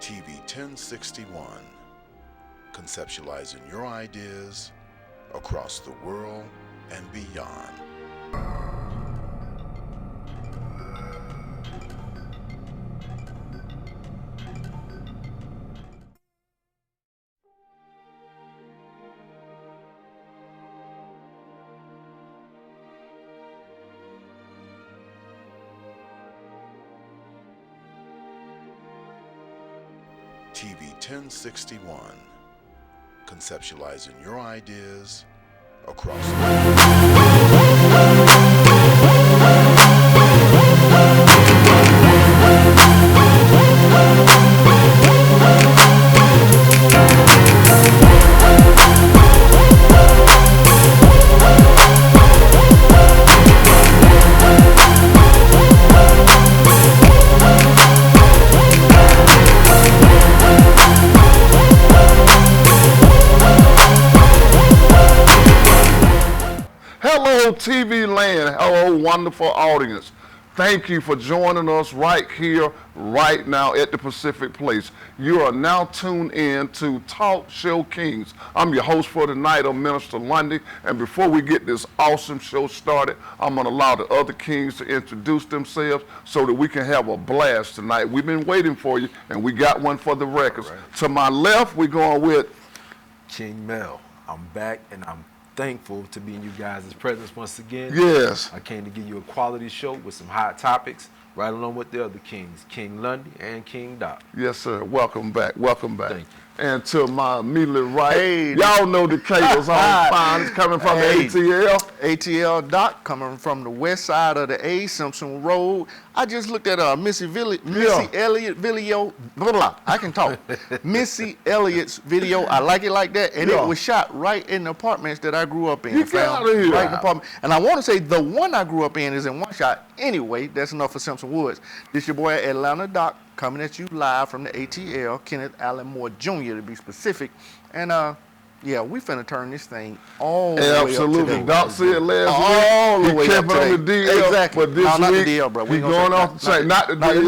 TV 1061, conceptualizing your ideas across the world and beyond. TV 1061, conceptualizing your ideas across the Hello, TV land. Hello, wonderful audience. Thank you for joining us right here, right now at the Pacific Place. You are now tuned in to Talk Show Kings. I'm your host for tonight, I'm Minister Lundy. And before we get this awesome show started, I'm going to allow the other kings to introduce themselves so that we can have a blast tonight. We've been waiting for you, and we got one for the records. Right. To my left, we're going with King Mel. I'm back, and I'm thankful to be in you guys' presence once again. Yes. I came to give you a quality show with some hot topics, right along with the other kings, King Lundy and King Doc. Yes, sir. Welcome back. Welcome back. Thank you. And to my immediately right, y'all know the cables on fine. It's coming from the ATL. ATL Doc coming from the west side of the A, Simpson Road. I just looked at Missy Elliott video. Blah, blah, I can talk. Missy Elliott's video. I like it like that. And it was shot right in the apartments that I grew up in. You get out of here. Right in the apartment. And I want to say the one I grew up in is in one shot. Anyway, that's enough for Simpson Woods. This your boy Atlanta Doc coming at you live from the ATL, Kenneth Allen Moore Jr. to be specific. And yeah, we finna turn this thing all the way up Absolutely. Doc said last all week the way he up kept it on the DL. Exactly. But this No, not week, the DL, bro. He's going off the chain. Not the DL.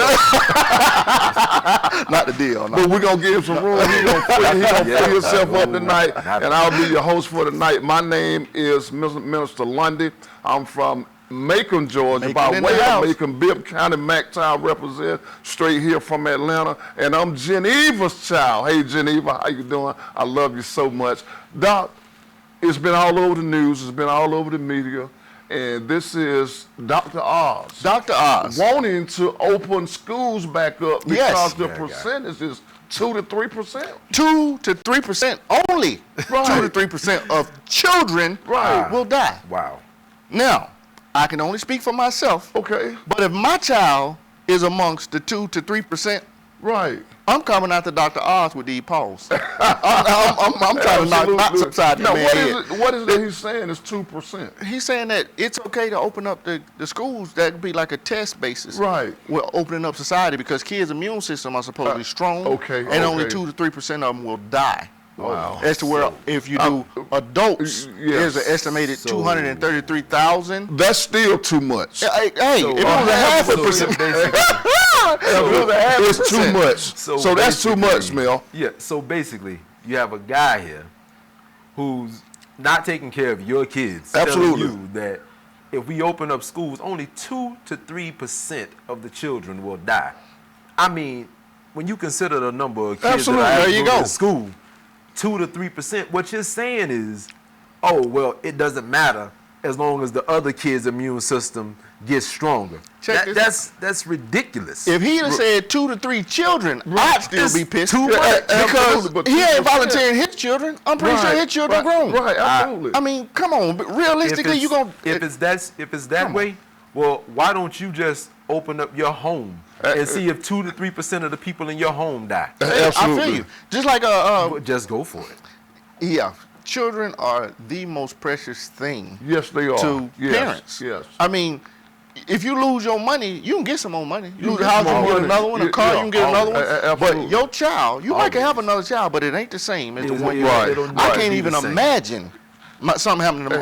Not the deal. No. But we're going to give him some room. He's going to free himself up tonight. And I'll be your host for tonight. My name is Minister Lundy. I'm from Macon, Georgia, by way of Macon, Bibb County, McTown represent, straight here from Atlanta. And I'm Geneva's child. Hey, Geneva, how you doing? I love you so much. Doc, it's been all over the news. It's been all over the media. And this is Dr. Oz. Dr. Oz. Wanting to open schools back up because the percentage is 2 to 3%. 2 to 3% only. Right. 2 to 3% of children will die. Wow. Now, I can only speak for myself. Okay. But if my child is amongst the 2 to 3%, right, I'm coming out to Dr. Oz with these paws. I'm trying to knock knots upside the man's head. What is it he's saying is 2%? He's saying that it's okay to open up the schools. That would be like a test basis. Right. We're opening up society because kids' immune system are supposedly strong. Okay. And only 2 to 3% of them will die. Wow. As to where if you do adults, there's an estimated 233,000. That's still too much. Hey, if it was a half a percent, it's too much. So that's too much, Mel. Yeah, so basically, you have a guy here who's not taking care of your kids. Absolutely. Telling you that if we open up schools, only 2 to 3% of the children will die. I mean, when you consider the number of kids that I have go to school, 2 to 3%, what you're saying is, oh, well, it doesn't matter as long as the other kid's immune system gets stronger. That's ridiculous. If he had said 2 to 3 children, I'd still be pissed. Too much. Because he ain't volunteering his children. I'm pretty sure his children grown. Right, absolutely. I mean, come on. But realistically, you're going to... If it's that way, well, why don't you just open up your home and see if 2 to 3% of the people in your home die? Absolutely. I feel you. Just like just go for it. Yeah. Children are the most precious thing. Yes, they are. To parents. Yes. I mean, if you lose your money, you can get some more money. You lose a house, you can get another one. A car, you can get another one. But your child, you might can have another child, but it ain't the same as the one you had. I can't even imagine something happening to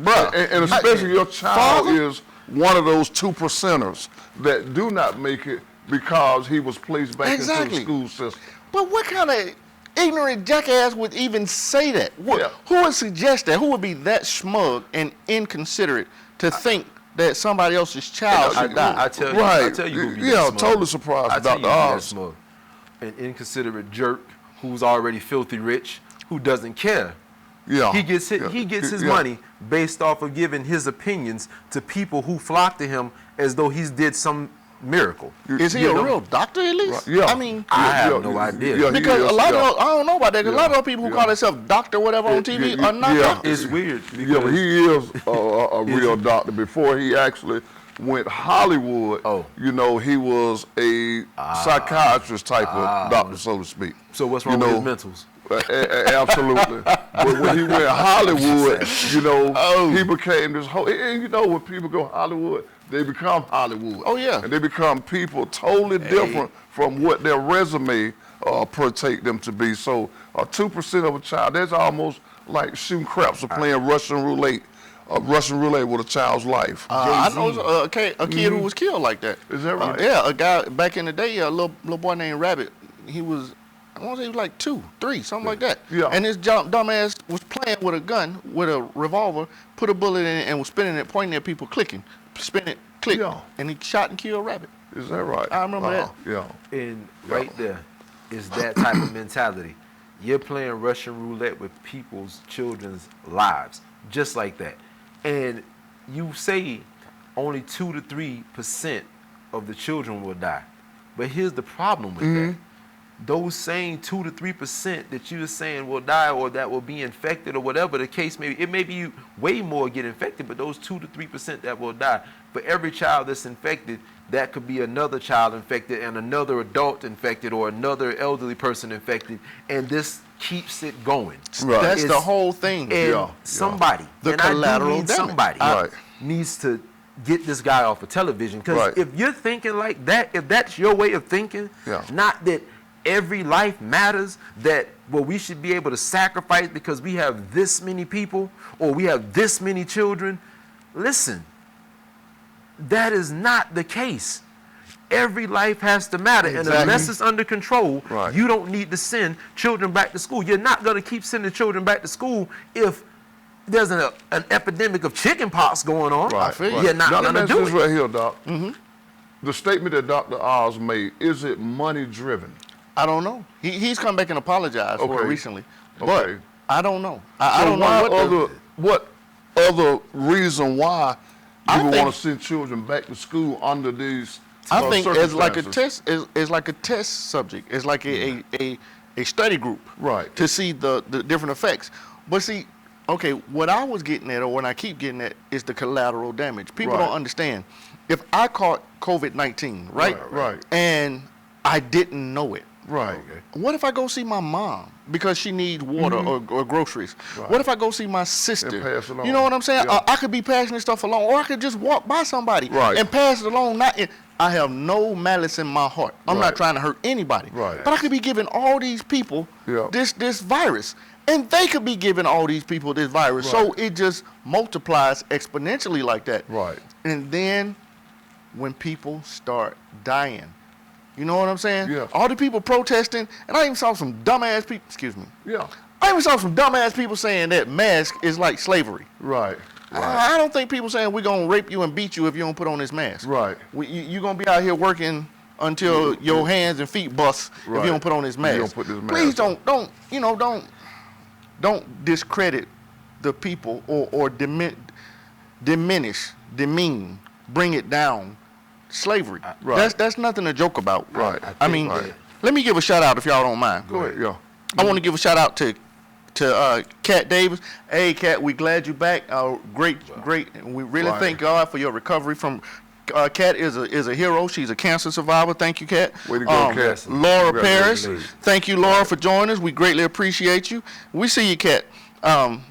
bruh. And especially your child is one of those 2%ers that do not make it because he was placed back into Exactly. the school system. But what kind of ignorant jackass would even say that? Yeah. Who would suggest that? Who would be that smug and inconsiderate to think that somebody else's child should die? I tell you, Right. I tell you who be Yeah, that smug. totally surprised I tell about you the who be that odds. smug. An inconsiderate jerk who's already filthy rich, who doesn't care. Yeah. He gets his Yeah. money based off of giving his opinions to people who flock to him as though he's did some miracle. Is he You a know? real doctor at least? Yeah. I mean, I have no idea. Yeah, he because is, a lot yeah. of I don't know about that. 'Cause a lot of people who Yeah. call themselves doctor whatever on TV yeah, are not yeah. doctors. It's weird. Yeah, but because- he is a real doctor. Before he actually went Hollywood, Oh. you know, he was a psychiatrist type of doctor, so to speak. So what's You wrong know, with his mentals? Absolutely. But when he went Hollywood, you know, Oh. he became this whole, and you know, when people go Hollywood, they become Hollywood. Oh, yeah. And they become people totally different from what their resume partake them to be. So 2% of a child, that's almost like shooting craps or playing Russian roulette with a child's life. I know a kid who was killed like that. Is that right? Yeah, a guy back in the day, a little boy named Rabbit. He was, I want to say he was like 2, 3, something like that. Yeah. And this dumbass was playing with a gun, with a revolver, put a bullet in it, and was spinning it, pointing at people, clicking, spin it, click, Yeah. and he shot and killed Rabbit. Is that right? I remember that. Yeah. And right there is that type of mentality. You're playing Russian roulette with people's children's lives, just like that. And you say only 2 to 3% of the children will die. But here's the problem with that. Those same 2 to 3% that you're saying will die or that will be infected or whatever the case may be, it may be way more get infected, but those 2 to 3% that will die, for every child that's infected, that could be another child infected and another adult infected or another elderly person infected, and this keeps it going. Right. That's the It's- whole thing. And Yeah. somebody, The and I do collateral mean damage. somebody, Right. needs to get this guy off of television. Because Right. if you're thinking like that, if that's your way of thinking, Yeah. not that every life matters, that well we should be able to sacrifice because we have this many people or we have this many children. Listen, that is not the case. Every life has to matter, and Exactly. unless it's under control, Right. you don't need to send children back to school. You're not going to keep sending children back to school if there's an epidemic of chicken pox going on. Right. feel you. right. You're not Now, going to let me do ask it. this right here, Doc. The statement that Dr. Oz made, is it money driven? I don't know. He's come back and apologized for it Okay. recently. Okay. But I don't know. I don't know why what other reason why I you would think- want to send children back to school under these I think it's like a circumstances? test. It's like a test subject. It's like a study group, Right. To see the different effects. But see, okay, what I was getting at, or what I keep getting at, is the collateral damage. People Right. don't understand. If I caught COVID-19, right, Right. and I didn't know it, Right. what if I go see my mom because she needs water or groceries? Right. What if I go see my sister? And pass it on. You know what I'm saying? Yeah. I could be passing this stuff along, or I could just walk by somebody Right. and pass it along. I have no malice in my heart. I'm Right. not trying to hurt anybody. Right. But I could be giving all these people Yeah. this virus, and they could be giving all these people this virus. So Right. it just multiplies exponentially like that. Right. And then when people start dying, you know what I'm saying? Yeah. All the people protesting, and I even saw some dumbass people, excuse me. Yeah. I even saw some dumbass people saying that mask is like slavery. Right. Right. I don't think people saying we're going to rape you and beat you if you don't put on this mask. Right. You're going to be out here working until your hands and feet bust if Right. you don't put on this You mask. don't put this mask Please on. don't discredit the people or demean, bring it down. Slavery. Right. That's nothing to joke about. Right. I mean, Right. let me give a shout out if y'all don't mind. Go ahead. Yeah. I want to give a shout out to Kat Davis. Hey, Kat, we glad you back. Great. And we really Right. thank God for your recovery from. Kat is a hero. She's a cancer survivor. Thank you, Kat. Way to go, Kat. Laura Paris. Congratulations. Thank you, Laura, for joining us. We greatly appreciate you. We see you, Kat.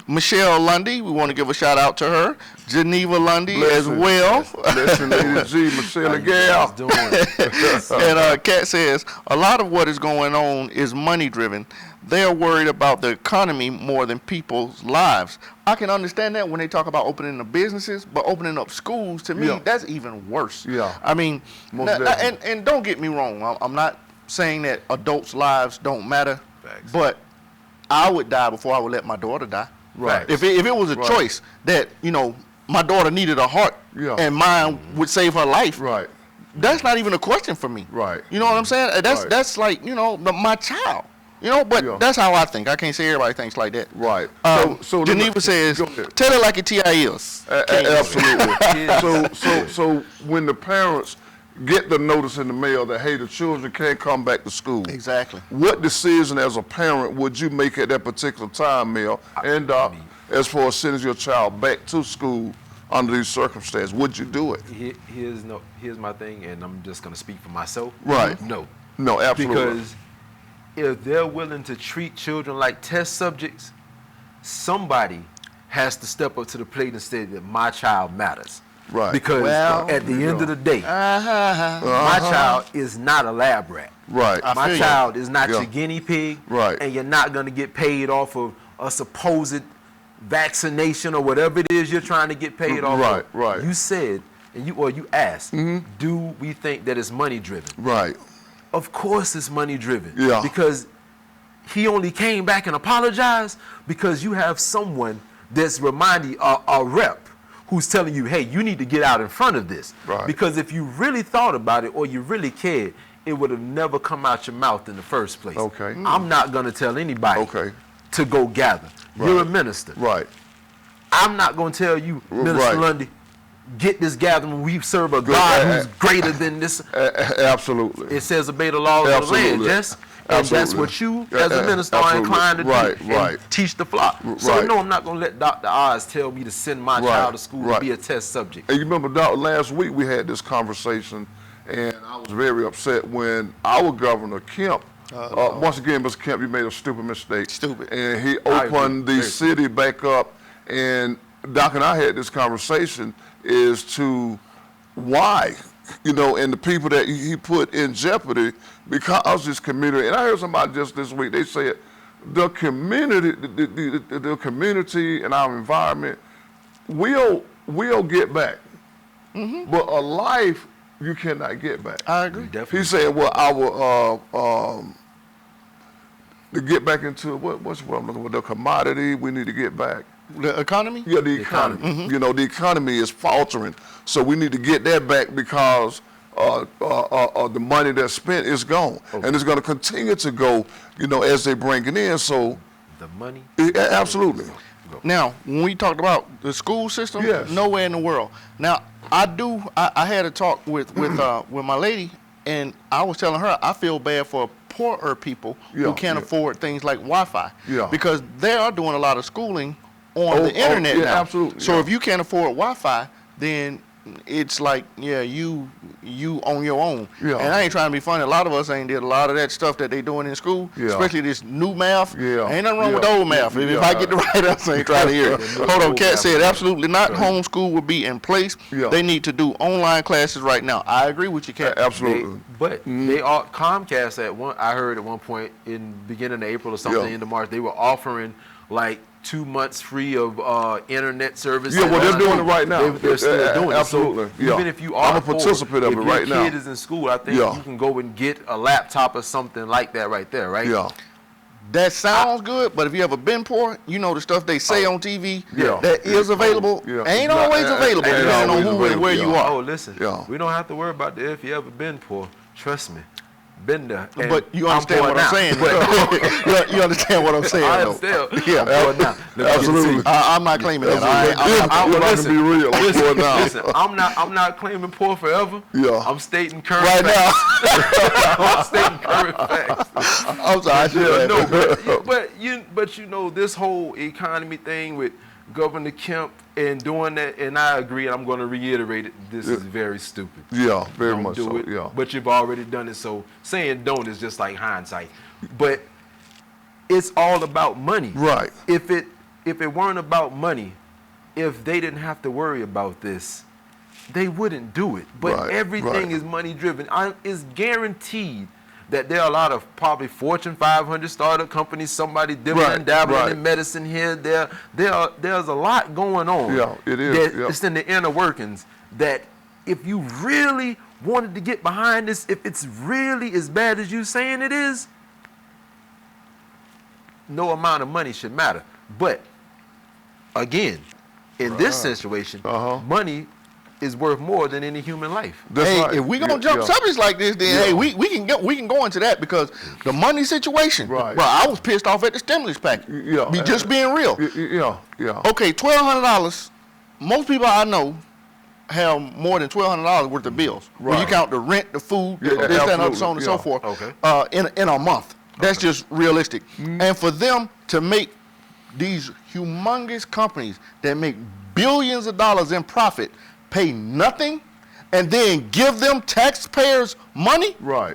Michelle Lundy, we want to give a shout out to her. Geneva Lundy as well. Listen, Lady G, Michelle Gal. And Kat says, a lot of what is going on is money driven. They're worried about the economy more than people's lives. I can understand that when they talk about opening the businesses, but opening up schools, to me, that's even worse. Yeah. I mean, and don't get me wrong, I'm not saying that adults' lives don't matter, but I would die before I would let my daughter die. Right. If it was a choice that, my daughter needed a heart and mine would save her life. Right. That's not even a question for me. Right. You know what I'm saying? That's like, my child. But that's how I think. I can't say everybody thinks like that. Right. So Geneva says, tell it like it is. Absolutely. So when the parents get the notice in the mail that, hey, the children can't come back to school. Exactly. What decision as a parent would you make at that particular time, Mel, and as far as sending your child back to school under these circumstances? Would you do it? Here's my thing, and I'm just going to speak for myself. Right. No. No, absolutely. Because if they're willing to treat children like test subjects, somebody has to step up to the plate and say that my child matters. Right. Because at the end of the day, my child is not a lab rat. Right. My child is not your guinea pig. Right. And you're not going to get paid off of a supposed vaccination or whatever it is you're trying to get paid off of. Right. You said, you asked, do we think that it's money driven? Right. Of course it's money driven. Yeah. Because he only came back and apologized because you have someone that's reminding a rep who's telling you, hey, you need to get out in front of this. Right. Because if you really thought about it or you really cared, it would have never come out your mouth in the first place. Okay. I'm not going to tell anybody to go gather. Right. You're a minister. Right. I'm not going to tell you, Minister Lundy, get this gathering. We serve a God who's greater than this. Absolutely. It says obey the laws of the land, Jess. And that's what you, as a minister, are inclined to do. And teach the flock. So, no, I'm not going to let Dr. Oz tell me to send my child to school to be a test subject. And you remember, last week we had this conversation, and I was very upset when our governor, Kemp, once again, Mr. Kemp, you made a stupid mistake. And he opened the city back up, and Doc and I had this conversation as to why, and the people that he put in jeopardy because this community. And I heard somebody just this week, they said the community, the community and our environment will get back. But a life you cannot get back. I agree. He said, well, our to get back into what's what I'm looking for, the commodity we need to get back. The economy? Yeah, the economy. The economy is faltering, so we need to get that back because the money that's spent is gone, and it's going to continue to go, as they bring it in. So the money. Absolutely. Now, when we talked about the school system, nowhere in the world. Now, I had a talk with my lady, and I was telling her I feel bad for poorer people who can't afford things like Wi-Fi, because they are doing a lot of schooling on the internet now. Absolutely. So if you can't afford Wi-Fi, then it's like, you on your own. And I ain't trying to be funny. A lot of us ain't did a lot of that stuff that they doing in school, especially this new math. Ain't nothing wrong with the old math. If I get the right answer, I ain't trying to hear it. Hold on, Kat said absolutely not. Homeschool will be in place. They need to do online classes right now. I agree with you, Kat. Absolutely. But they are Comcast I heard at one point in beginning of April or something, into March, they were offering like 2 months free of internet service. Yeah, well, they're doing it right now. They're still doing absolutely. it. So even if you are I'm a participant of it right now. If your kid is in school, I think you can go and get a laptop or something like that right there, right? Yeah. That sounds good, but if you ever been poor, the stuff they say on TV that is available ain't always available depending on who and where you are. Oh, listen, we don't have to worry about that if you ever been poor. Trust me. Been there. But you understand what I'm saying. You understand what I'm saying. I understand. Yeah, absolutely. I'm not claiming that. Listen, be real. Listen, I'm not claiming poor forever. Yeah. I'm stating current facts. I'm stating current facts. I'm sorry. But this whole economy thing with Governor Kemp and doing that, and I agree, and I'm going to reiterate it, this is very stupid. Yeah, very don't much do so, it, But you've already done it, so saying don't is just like hindsight. But it's all about money. Right. If if it weren't about money, if they didn't have to worry about this, they wouldn't do it. But everything is money driven. It's guaranteed that there are a lot of probably Fortune 500 startup companies, somebody dibbling and dabbling in medicine here. There's a lot going on. Yeah, it is. It's in the inner workings that if you really wanted to get behind this, if it's really as bad as you saying it is, no amount of money should matter. But again, in this situation, money is worth more than any human life. If we gonna jump subjects like this, then we can go into that, because the money situation. Right. Bro, I was pissed off at the stimulus package. Just being real. Okay, $1,200. Most people I know have more than $1,200 worth of bills. When you count the rent, the food, this, that, and so on and so forth. In a month. That's just realistic. And for them to make these humongous companies that make billions of dollars in profit pay nothing and then give them taxpayers money? No,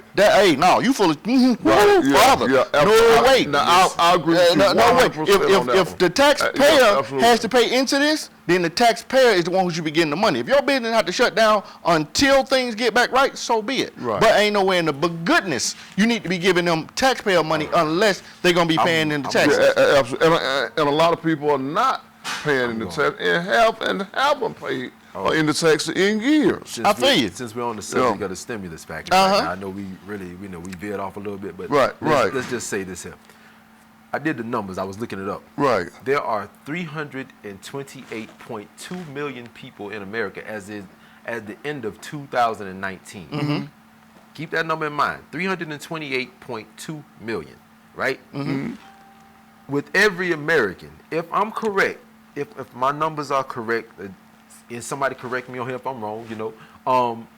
you full of father. No way. Now, I'll agree with you. No way. If the taxpayer has to pay into this, then the taxpayer is the one who should be getting the money. If your business have to shut down until things get back right, so be it. But ain't nowhere in the goodness you need to be giving them taxpayer money unless they're going to be paying in the taxes. Absolutely. And a lot of people are not paying in the tax and haven't paid in the tax in years. I feel you. Since we're on the subject of the stimulus package, I know we veered off a little bit, but let's just say this here. I did the numbers. I was looking it up. There are 328.2 million people in America at the end of 2019. Keep that number in mind. 328.2 million, right? With every American, if I'm correct, if my numbers are correct, and somebody correct me on here if I'm wrong,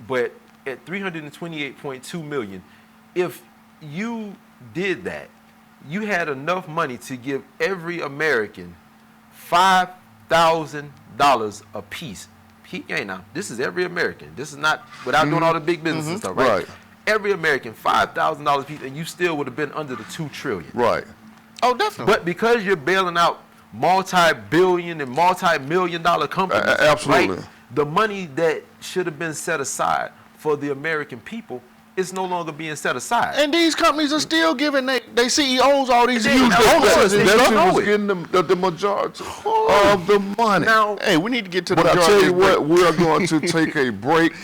but at 328.2 million, if you did that, you had enough money to give every American $5,000 a piece. Now, this is every American. This is not without doing all the big business and stuff, right? Every American, $5,000 a piece, and you still would have been under the $2 trillion. Oh, definitely. But because you're bailing out multi-billion and multi-million-dollar companies, absolutely, the money that should have been set aside for the American people is no longer being set aside. And these companies are still giving their CEOs all these huge bonuses. That's who's getting the majority of the money. Now, hey, we need to get to the majority. But I tell you what, we're going to take a break.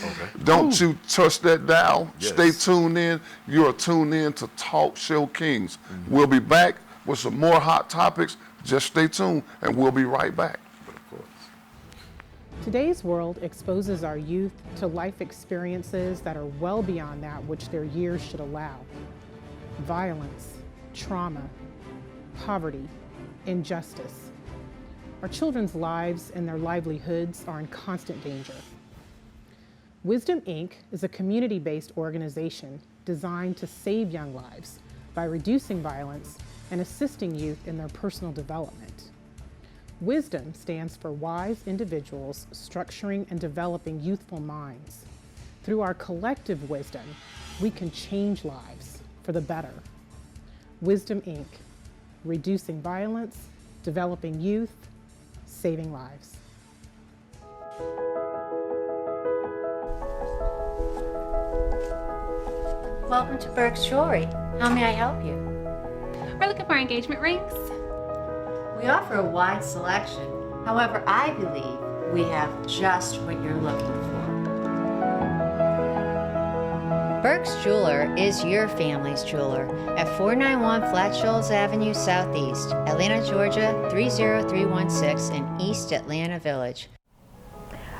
Don't you touch that dial. Stay tuned in. You are tuned in to Talk Show Kings. We'll be back with some more hot topics. Just stay tuned, and we'll be right back. Today's world exposes our youth to life experiences that are well beyond that which their years should allow. Violence, trauma, poverty, injustice. Our children's lives and their livelihoods are in constant danger. Wisdom, Inc. is a community-based organization designed to save young lives by reducing violence and assisting youth in their personal development. Wisdom stands for wise individuals structuring and developing youthful minds. Through our collective wisdom, we can change lives for the better. Wisdom, Inc. Reducing violence, developing youth, saving lives. Welcome to Burke's Jewelry. How may I help you? We're looking for engagement rings. We offer a wide selection. However, I believe we have just what you're looking for. Burke's Jeweler is your family's jeweler at 491 Flat Shoals Avenue Southeast, Atlanta, Georgia 30316 in East Atlanta Village.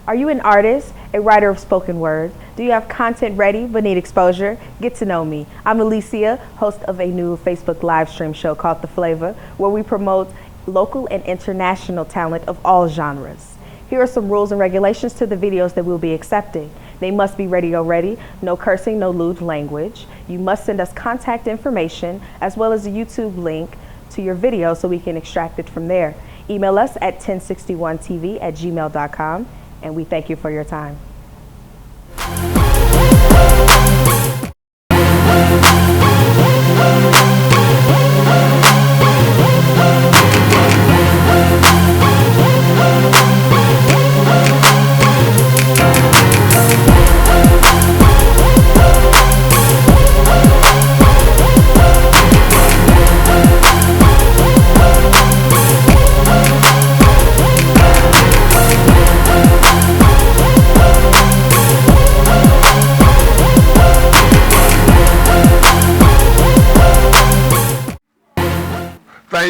Are you an artist, a writer of spoken word? Do you have content ready but need exposure? Get to know me. I'm Alicia, host of a new Facebook live stream show called The Flavor, where we promote local and international talent of all genres. Here are some rules and regulations to the videos that we'll be accepting. They must be radio ready, no cursing, no lewd language. You must send us contact information as well as a YouTube link to your video so we can extract it from there. Email us at 1061tv@gmail.com. And we thank you for your time.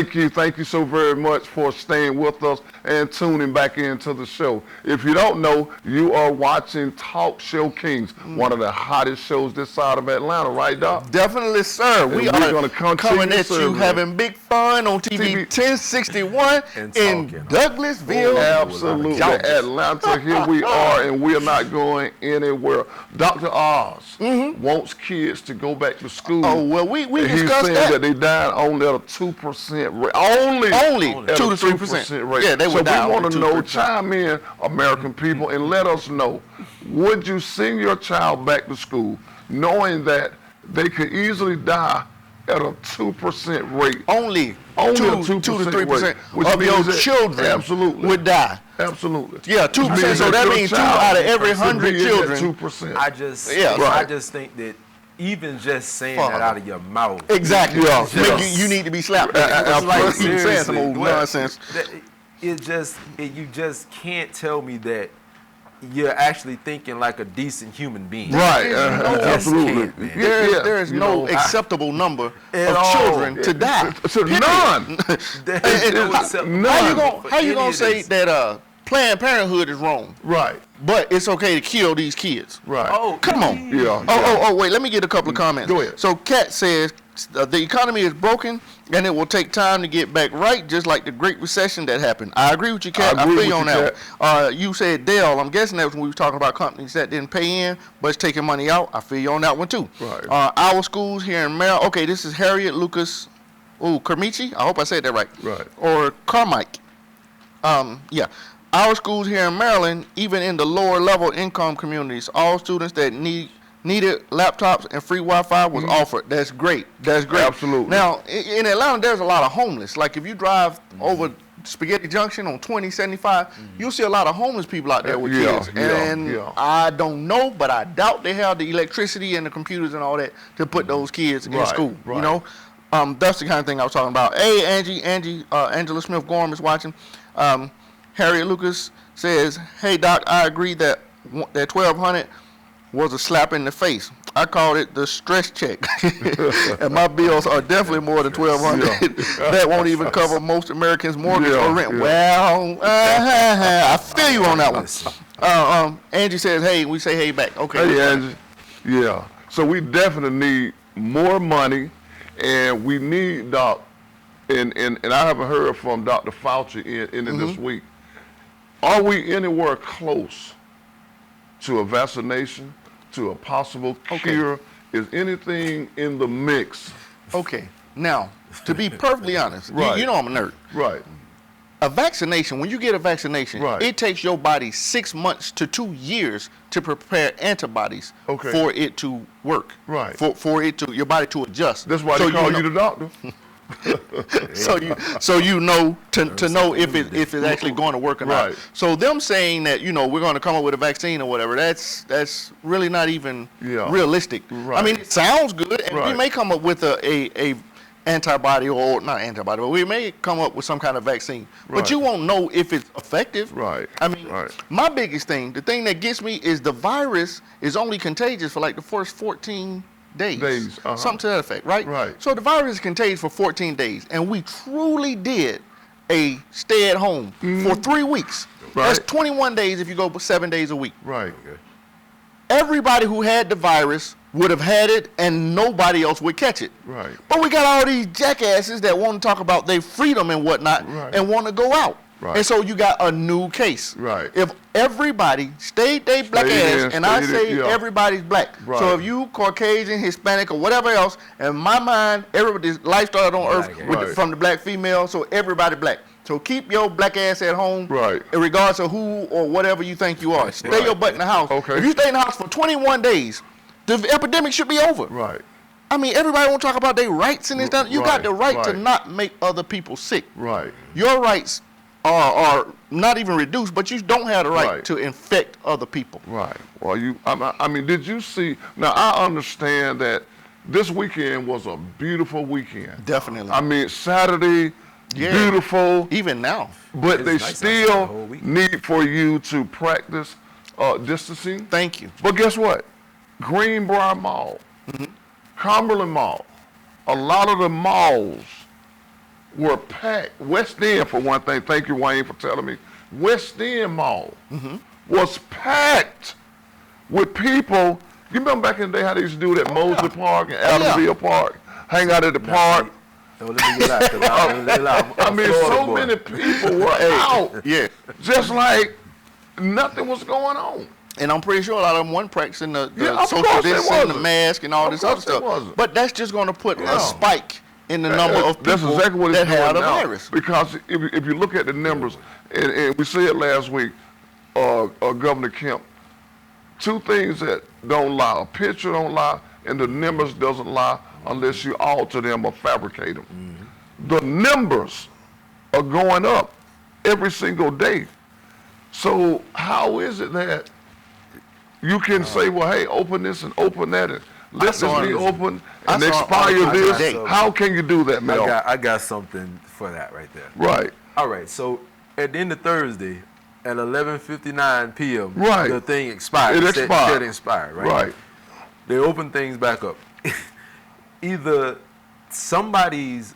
Thank you so very much for staying with us and tuning back into the show. If you don't know, you are watching Talk Show Kings, one of the hottest shows this side of Atlanta, right, Doc? Definitely, sir. We are gonna coming at you having big fun on TV 1061 in Douglasville. Absolutely. Atlanta, here we are, and we are not going anywhere. Dr. Oz wants kids to go back to school. Oh, well, we discussed He's saying that they died only at a 2% rate. Only 2 to 3% rate. Yeah, they would die. So we want to know, chime in, American people, and let us know, would you send your child back to school knowing that they could easily die at a 2% rate? Only 2 to 3% of your children would die. Absolutely. Yeah, 2%. So that means 2 out of every 100 children. 2%. I just think that even just saying that out of your mouth. Exactly. You need to be slapped. It's like saying some old nonsense. You just can't tell me that you're actually thinking like a decent human being. Right. Absolutely. There is no acceptable number of children to die. None. How you gonna say that Planned Parenthood is wrong? Right. But it's okay to kill these kids. Right. Oh, come on. Yeah. Oh, wait. Let me get a couple of comments. Go ahead. So Kat says the economy is broken and it will take time to get back right, just like the Great Recession that happened. I agree with you, Kat. I feel you on that. You said Dell. I'm guessing that was when we were talking about companies that didn't pay in, but it's taking money out. I feel you on that one too. Right. Our schools here in Maryland. Okay, this is Harriet Lucas. Kermichi. I hope I said that right. Right. Or Carmike. Yeah. Our schools here in Maryland, even in the lower level income communities, all students that needed laptops and free Wi-Fi was offered. That's great. That's great. Absolutely. Now, in Atlanta, there's a lot of homeless. Like if you drive over Spaghetti Junction on 2075, you'll see a lot of homeless people out there with kids. I don't know, but I doubt they have the electricity and the computers and all that to put those kids in school. Right. You know, that's the kind of thing I was talking about. Hey, Angela Smith Gorham is watching. Harriet Lucas says, hey, Doc, I agree that 1,200 was a slap in the face. I called it the stress check. And my bills are definitely more than 1,200. That won't even cover most Americans' mortgage or rent. Well, I feel you on that one. Angie says, hey, we say hey back. Okay. Hey, Angie. Yeah. So we definitely need more money, and we need, Doc, and I haven't heard from Dr. Fauci in this week. Are we anywhere close to a vaccination, to a possible cure? Is anything in the mix? Okay. Now, to be perfectly honest, you know I'm a nerd. Right. A vaccination, when you get a vaccination, it takes your body 6 months to 2 years to prepare antibodies for it to work. Right. For your body to adjust. That's why they call you the doctor. so you know to know if it's actually going to work or not. Right. So them saying that we're going to come up with a vaccine or whatever, that's really not even realistic. Right. I mean, it sounds good, and we may come up with a antibody or not antibody, but we may come up with some kind of vaccine. But you won't know if it's effective. Right. I mean, my biggest thing, the thing that gets me is the virus is only contagious for like the first 14 days. Something to that effect, right? Right. So the virus is contagious for 14 days, and we truly did a stay at home for 3 weeks. Right. That's 21 days if you go 7 days a week. Right. Everybody who had the virus would have had it, and nobody else would catch it. Right. But we got all these jackasses that want to talk about their freedom and whatnot and want to go out. Right. And so you got a new case. Right. If everybody stayed their black ass, and I say everybody's black. Right. So if you Caucasian, Hispanic, or whatever else, in my mind, everybody's life started on earth from the black female, so everybody black. So keep your black ass at home, regardless of who or whatever you think you are. Stay your butt in the house. Okay. If you stay in the house for 21 days, the epidemic should be over. Right. I mean, everybody want to talk about their rights and this stuff. You got the right to not make other people sick. Right. Your rights are not even reduced, but you don't have the right to infect other people. Right. Well, I mean, did you see? Now, I understand that this weekend was a beautiful weekend. Definitely. I mean, Saturday, beautiful. Even now. But they still need for you to practice distancing. Thank you. But guess what? Greenbrier Mall, Cumberland Mall, a lot of the malls were packed. West End, for one thing, thank you, Wayne, for telling me. West End Mall was packed with people. You remember back in the day how they used to do it at Mosley Park and Adamsville Park? Hang out at the park. Don't let me get out. I mean, so many people were out. Yeah. Just like nothing was going on. And I'm pretty sure a lot of them weren't practicing the of social course they distancing, the wasn't. mask, and all Of this other course they stuff. wasn't. But that's just going to put Yeah. a spike in the number of That's people exactly what that it's doing have the now. virus. Because if you look at the numbers, and we said last week, Governor Kemp, two things that don't lie: a picture don't lie, and the numbers doesn't lie unless you alter them or fabricate them. The numbers are going up every single day. So how is it that you can say, well, hey, open this and open that, and let this saw be it. open I and saw expire it this? today. How can you do that, Mel? I got something for that right there. Right. All right, so at the end of Thursday, at 11:59 p.m., Right. the thing expired. It expired. Said it expired, right? Right. They open things back up. Either somebody's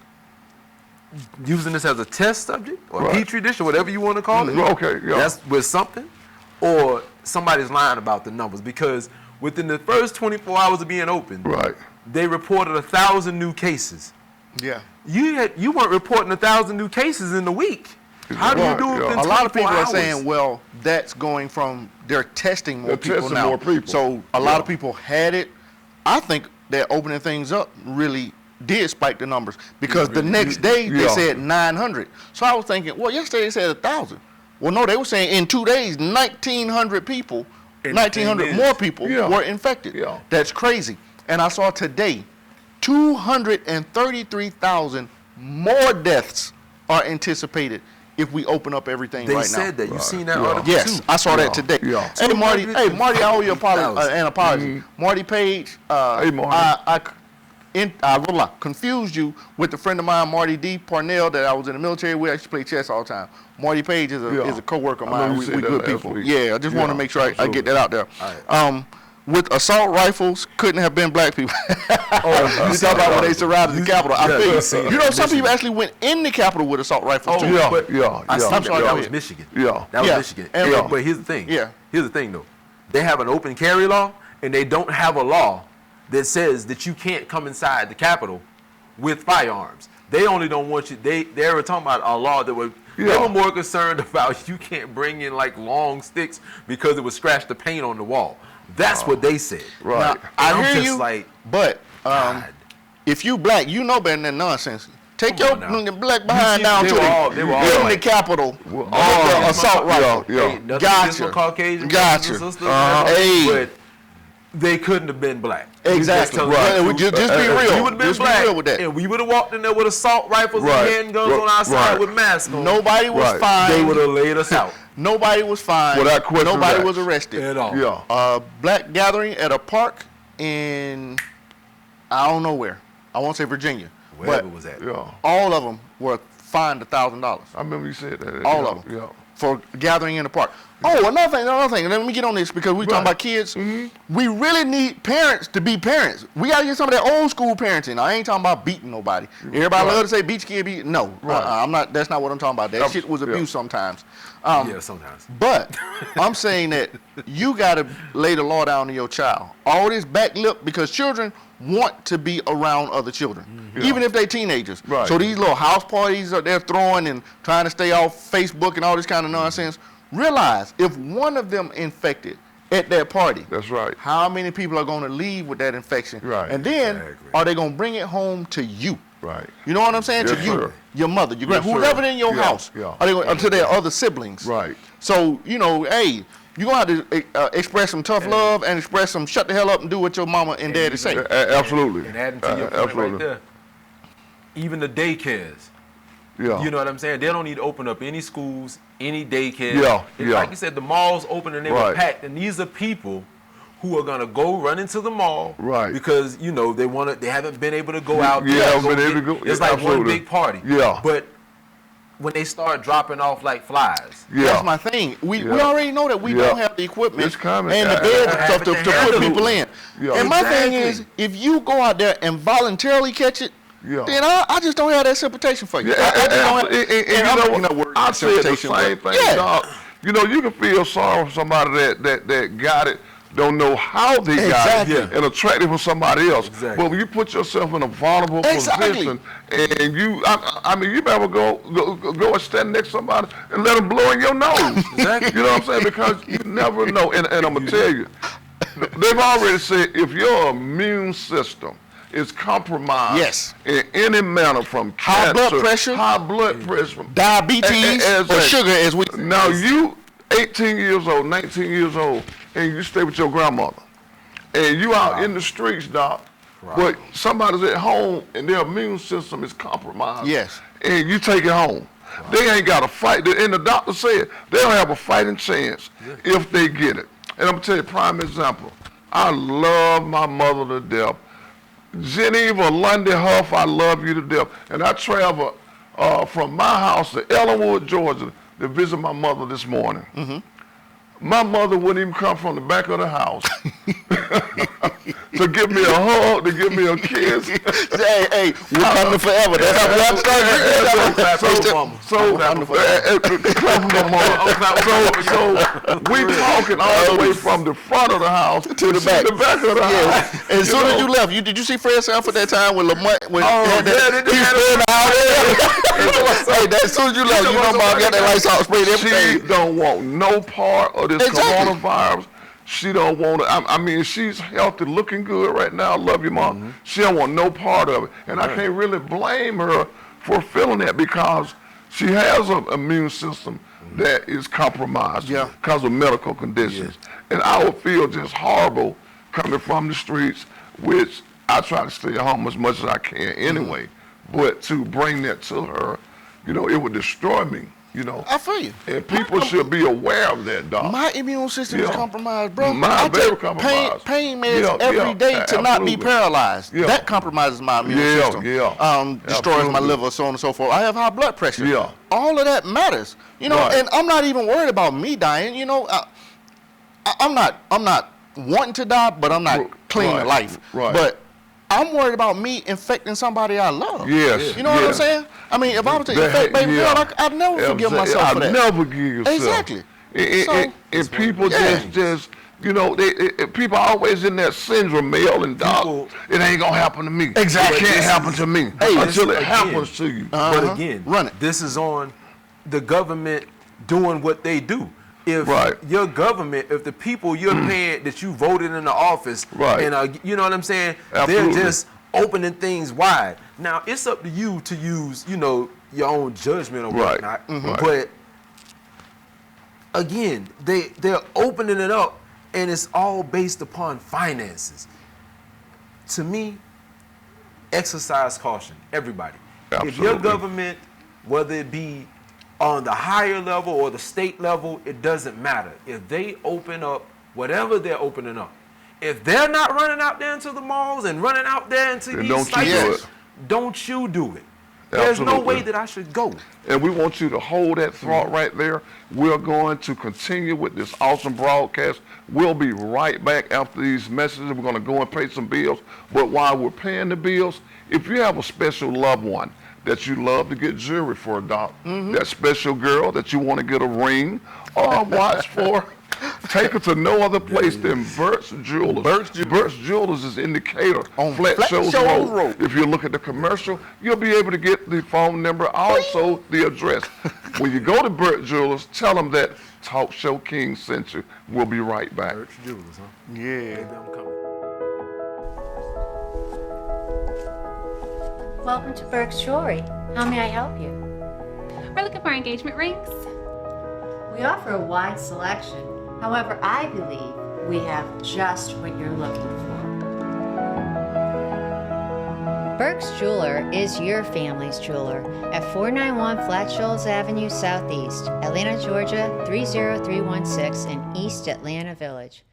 using this as a test subject or Right. petri dish or whatever you want to call it. Okay, yeah. That's with something, or somebody's lying about the numbers, because within the first 24 hours of being open, Right. they reported 1,000 new cases. Yeah. You weren't reporting 1,000 new cases in a week. How do you do it Right, yeah. within A lot of 24 people are hours? saying, well, that's going from they're testing more They're people testing now. more people. So a lot of Yeah. people had it. I think that opening things up really did spike the numbers because the next day they Yeah. said 900. So I was thinking, well, yesterday they said 1,000. Well, no, they were saying in 2 days, 1,900 people, And the 1,900 thing more is- people Yeah. were infected. Yeah. That's crazy. And I saw today, 233,000 more deaths are anticipated if we open up everything They right said now. that. You seen that Yeah. article Yes, too? I saw Yeah. that today. Yeah. Hey Marty, I owe you an apology. Marty Page, Hey, Marty. I confused you with a friend of mine, Marty D. Parnell, that I was in the military with. I used to play chess all the time. Marty Page is Yeah. a co-worker of I know mine. you We said that good last people. week. Yeah, I just want to Yeah, make sure I get that out there. All With assault rifles, couldn't have been black people. you You talk about when they surrounded the Capitol. I yeah, feel you seen you it. know, some Michigan. people actually went in the Capitol with assault rifles too. Yeah, but yeah, I yeah. seen I'm sorry, that. go That was ahead. Michigan. Yeah. That was Yeah. Michigan. And- But here's the thing. Yeah. Here's the thing, though. They have an open carry law, and they don't have a law that says that you can't come inside the Capitol with firearms. They only don't want you. They were talking about a law that would. They Yeah. were more concerned about you can't bring in like long sticks because it would scratch the paint on the wall. That's what they said. Right. Now, I I'm hear just you, like, but God. if you black, you know better than that nonsense. Take your Come on now. black behind see, down they to were the all- they were all in the like- Capitol. Well, with all the right. assault rifle. Yeah. Hey, nothing Gotcha. against my Caucasian Gotcha. brothers and sisters, Hey. but they couldn't have been black. Exactly. Just Right. tell the Just truth. be real. We would have been Just be black, real with that. and we would have walked in there with assault rifles Right. and handguns on our side Right. with masks on. Nobody was Right. fined. They would have laid us out Nobody was fined. Without question Nobody of was that. arrested. at all. Yeah. Black gathering at a park in I don't know where. I won't say Virginia, Wherever but it was at. Yeah. all of them were fined $1,000. I remember you said that. All yeah. of them. Yeah. For gathering in the park. Oh, another thing. Let me get on this because we talking Right. about kids. We really need parents to be parents. We gotta get some of that old school parenting. I ain't talking about beating nobody. Everybody Right. love to say beat your kid, beat. No, Right. I'm not. That's not what I'm talking about. That That's- shit was yeah. abuse sometimes. Yeah, sometimes. But I'm saying that you gotta lay the law down to your child. All this back lip because children want to be around other children, even if they're teenagers. Right. So these little house parties that they're throwing and trying to stay off Facebook and all this kind of nonsense. Realize if one of them infected at that party, That's right. how many people are going to leave with that infection? Right. And then Exactly. are they going to bring it home to you? Right. You know what I'm saying? Yes, to you, sir. your mother, your Yes, grand, sir. whoever in your Yeah, house. yeah. Are they going to their other siblings? Right. So hey, you're going to have to express some tough love and express some shut the hell up and do what your mama and daddy say. Absolutely. And adding to your point absolutely. right there, even the daycares. Yeah. You know what I'm saying? They don't need to open up any schools, any daycare. Yeah, It's yeah. Like you said, the malls open and they were Right. packed. And these are people who are gonna go run into the mall, Right. Because they haven't been able to go out. Yeah, They gotta haven't been get- able to go- It's yeah, like one absolutely. big party. Yeah. But when they start dropping off like flies, Yeah. That's my thing. We Yeah. already know that we Yeah. don't have the equipment It's coming. and the Yeah. beds and stuff to Absolutely. put people in. Yeah. And my thing Exactly. is, if you go out there and voluntarily catch it, Yeah. then I just don't have that sympathization for you. Yeah, I just don't have, and you know what? I said the same thing, yeah. dog. You know, you can feel sorry for somebody that got it, don't know how they got it, and attracted for somebody else. Exactly. But when you put yourself in a vulnerable position, and you, I mean, you better go and stand next to somebody and let them blow in your nose. Exactly. You know what I'm saying? Because you never know. And I'm gonna tell you, they've already said if your immune system is compromised in any manner, from high cancer, high blood pressure, diabetes, or sugar, as we now you 18 years old, 19 years old, and you stay with your grandmother, and you out in the streets, doc. But somebody's at home and their immune system is compromised. Yes. And you take it home. They ain't got a fight. And the doctor said they don't have a fighting chance if they get it. And I'm gonna tell you a prime example. I love my mother to death. Geneva Lundy Huff, I love you to death. And I travel from my house to Ellenwood, Georgia, to visit my mother this morning. My mother wouldn't even come from the back of the house to give me a hug, to give me a kiss. Hey, we're coming forever. That's how we have to start. So we talking all the way from the front of the house to the back of the house. As soon as you left, did you see Fred Sanford that time when Lamont he spent the house? Hey, as soon as you left, you know Mom got that lights out sprayed everything. She don't want no part of this coronavirus. She don't want it. I mean, she's healthy, looking good right now. I love you, Mom. She don't want no part of it. And I can't really blame her for feeling that, because she has an immune system that is compromised because of medical conditions. And I would feel just horrible coming from the streets, which I try to stay at home as much as I can anyway. But to bring that to her, you know, it would destroy me. You know, I feel you. And people should be aware of that, dog. My immune system is compromised, bro. Mine very compromised. Pain meds every day to not be paralyzed. That compromises my immune system. Destroys my liver, so on and so forth. I have high blood pressure. All of that matters. You know, and I'm not even worried about me dying. You know, I'm not wanting to die, but I'm not clinging to life. But I'm worried about me infecting somebody I love. Yes. You know what I'm saying? I mean, if I was to infect baby girl, I'd never forgive myself for that. I'd never give yourself. Exactly. And people just, you know, people are always in that syndrome, male and dog. It ain't gonna happen to me. Exactly. It can't happen to me until it happens to you. But again, this is on the government doing what they do. If your government, if the people you're paying that you voted in the office, and you know what I'm saying, they're just opening things wide. Now it's up to you to use, you know, your own judgment or whatnot. But again, they're opening it up, and it's all based upon finances. To me, exercise caution, everybody. If your government, whether it be on the higher level or the state level, it doesn't matter. If they open up whatever they're opening up, if they're not running out there into the malls and running out there into these sites, don't you do it. There's no way that I should go. And we want you to hold that thought right there. We're going to continue with this awesome broadcast. We'll be right back after these messages. We're going to go and pay some bills. But while we're paying the bills, if you have a special loved one that you love to get jewelry for, Doc, that special girl that you want to get a ring or watch for, take her to no other place than Burt's Jewelers. Burt's Jewelers is in Decatur on Flat-Shoals Road. If you look at the commercial, you'll be able to get the phone number, also the address. When you go to Burt's Jewelers, tell them that Talk Show King sent you. We'll be right back. Burt's Jewelers, huh? Yeah. I'm coming. Welcome to Burke's Jewelry. How may I help you? We're looking for engagement rings. We offer a wide selection. However, I believe we have just what you're looking for. Burke's Jeweler is your family's jeweler at 491 Flat Shoals Avenue Southeast, Atlanta, Georgia 30316 in East Atlanta Village.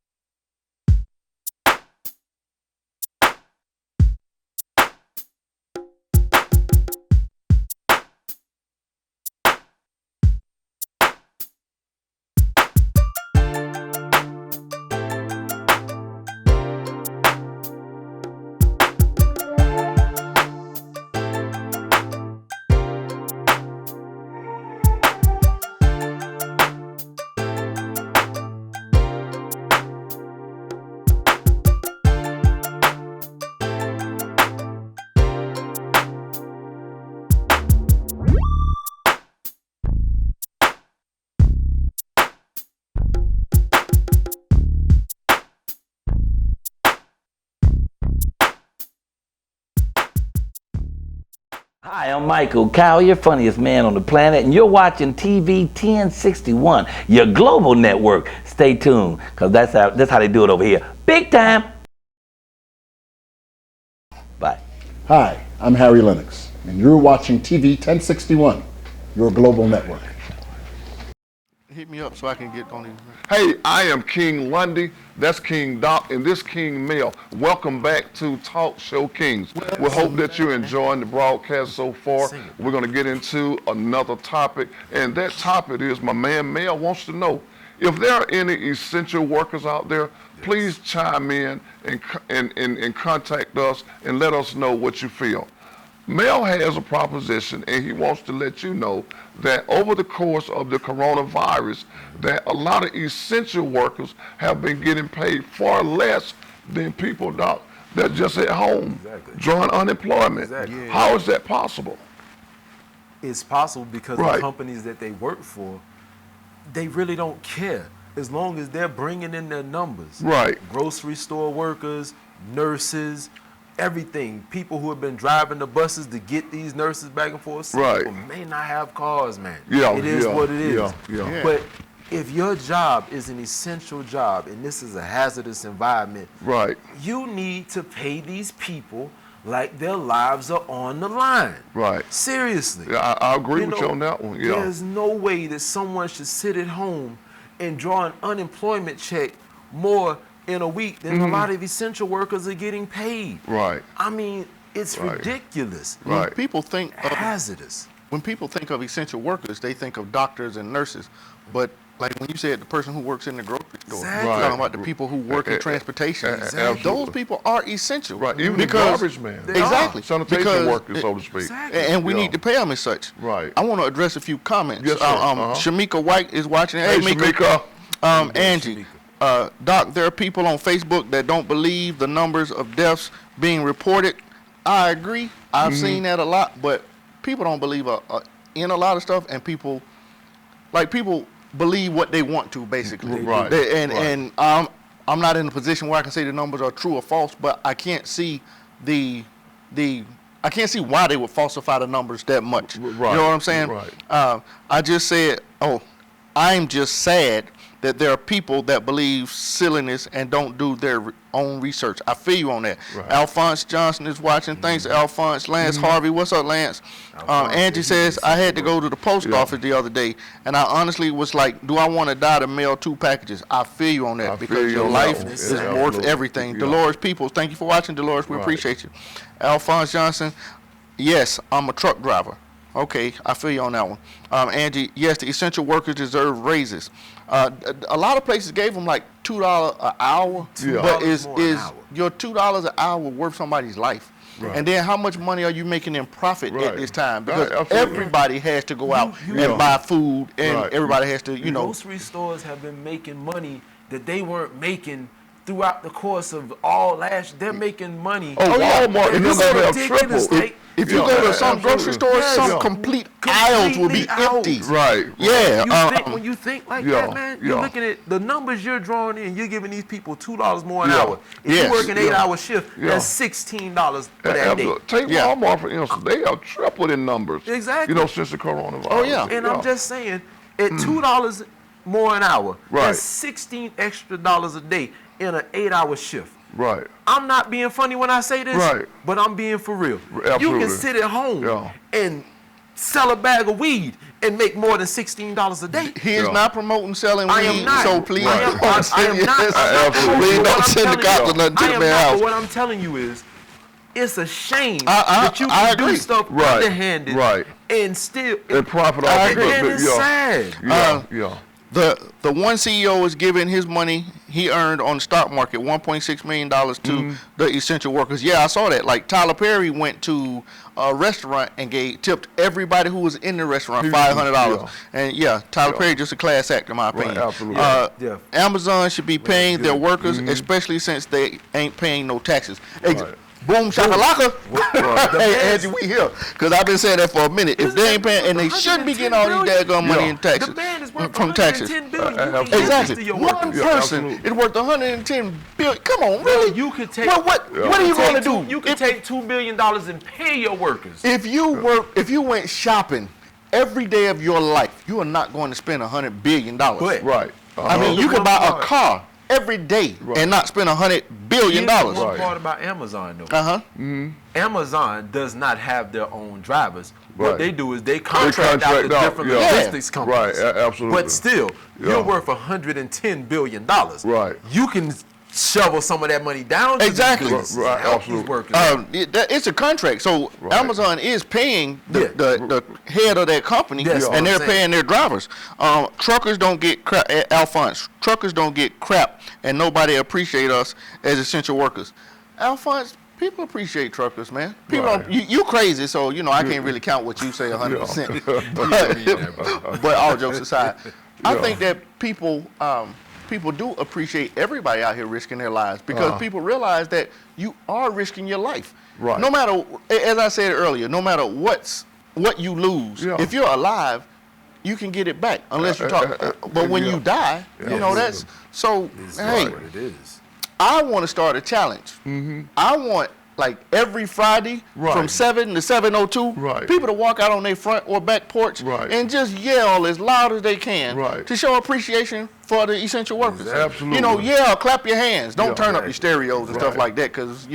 Hi, I'm Michael Cowell, your funniest man on the planet, and you're watching TV 1061, your global network. Stay tuned, because that's how they do it over here. Big time. Bye. Hi, I'm Harry Lennox, and you're watching TV 1061, your global network. Hit me up so I can get on these. Hey, I am King Lundy. That's King Doc, and this King Mel. Welcome back to Talk Show Kings. We hope that you're enjoying the broadcast so far. We're going to get into another topic, and that topic is my man Mel wants to know if there are any essential workers out there. Please chime in and contact us and let us know what you feel. Mel has a proposition, and he wants to let you know that over the course of the coronavirus, that a lot of essential workers have been getting paid far less than people that just at home drawing unemployment. Exactly. How is that possible? It's possible because the companies that they work for, they really don't care as long as they're bringing in their numbers. Right. Grocery store workers, nurses, everything. People who have been driving the buses to get these nurses back and forth. Some people may not have cars, man. It is what it is. But if your job is an essential job and this is a hazardous environment, you need to pay these people like their lives are on the line. Seriously. Yeah, I agree with you on that one. There's no way that someone should sit at home and draw an unemployment check more in a week than a lot of essential workers are getting paid. I mean, it's ridiculous. When people think hazardous. When people think of essential workers, they think of doctors and nurses. But like when you said the person who works in the grocery store, you're talking about the people who work in transportation. Those people are essential. Even because, the garbage man. Exactly. Sanitation workers, so to speak. And we need to pay them as such. I want to address a few comments. Yes, Shamika White is watching. Hey, Shamika. Angie. Doc, there are people on Facebook that don't believe the numbers of deaths being reported. I agree. I've seen that a lot, but people don't believe in a lot of stuff, and people believe what they want to, basically. And I'm not in a position where I can say the numbers are true or false, but I can't see I can't see why they would falsify the numbers that much. You know what I'm saying? I just said, I'm just sad that there are people that believe silliness and don't do their own research. I feel you on that. Alphonse Johnson is watching. Thanks, Alphonse. Lance Harvey, what's up, Lance? Angie says, I had to go to the post office the other day, and I honestly was like, do I want to die to mail 2 packages? I feel you on that because your life is worth everything. Dolores Peoples, thank you for watching, Dolores. We appreciate you. Alphonse Johnson, yes, I'm a truck driver. Okay, I feel you on that one. Angie, yes, the essential workers deserve raises. A lot of places gave them like $2 an hour, but is your $2 an hour worth somebody's life? And then how much money are you making in profit at this time? Because everybody has to go out and buy food, and everybody has to, Grocery stores have been making money that they weren't making throughout the course of all last. They're making money. Walmart and them have tripled. If you go to some grocery stores, some complete aisles will be empty. When you think like that, man, you're looking at the numbers you're drawing in. You're giving these people $2 more an hour. If you work an 8-hour shift, that's $16 for that day. Take Walmart, for instance. They have tripled in numbers. Exactly. Since the coronavirus. And I'm just saying, at $2 more an hour, that's $16 extra a day in an 8-hour shift. I'm not being funny when I say this, but I'm being for real. You can sit at home and sell a bag of weed and make more than $16 a day. He is not promoting selling weed, so please I am not. But what I'm telling you is, it's a shame that you can do stuff underhanded and still profit off of it. And it's sad. The one CEO is giving his money he earned on the stock market, $1.6 million to the essential workers. Yeah, I saw that. Like Tyler Perry went to a restaurant and tipped everybody who was in the restaurant $500. And Tyler Perry just a class act in my opinion. Absolutely. Amazon should be paying their workers, especially since they ain't paying no taxes. Boom shakalaka. Hey, Angie, we here. Because I've been saying that for a minute. If they ain't paying, and they shouldn't be getting all these daggone money in taxes. The man is worth from taxes. $110 billion. You can give this Exactly. to your One workers. person is worth $110 billion. Come on, really? You could take. What are you going to do? You could take $2 billion and pay your workers. If you went shopping every day of your life, you are not going to spend $100 billion. Right. I mean, you can buy a car every day and not spend $100 billion. Here's the one part about Amazon, though. Mm-hmm. Amazon does not have their own drivers. What Right. they do is they contract out to different logistics companies. Right, absolutely. But still, you're worth $110 billion. Right. You can shovel some of that money down to Exactly. these businesses Right, and help absolutely. these workers. It's a contract. So Amazon is paying the head of that company, That's what and I'm they're saying. paying their drivers. Truckers don't get crap. Alphonse, truckers don't get crap, and nobody appreciate us as essential workers. Alphonse, people appreciate truckers, man. People don't, you crazy, so I can't really count what you say 100%. But all jokes aside, I think that people do appreciate everybody out here risking their lives because people realize that you are risking your life. Right. No matter, as I said earlier, no matter what you lose, if you're alive, you can get it back unless you talk. But when you die, that's so. Hey, what it is. I want to start a challenge. I want like every Friday from 7 to 7:02, people to walk out on their front or back porch and just yell as loud as they can to show appreciation for the essential workers. Absolutely. Yell, clap your hands. Don't turn up your stereos and stuff like that, because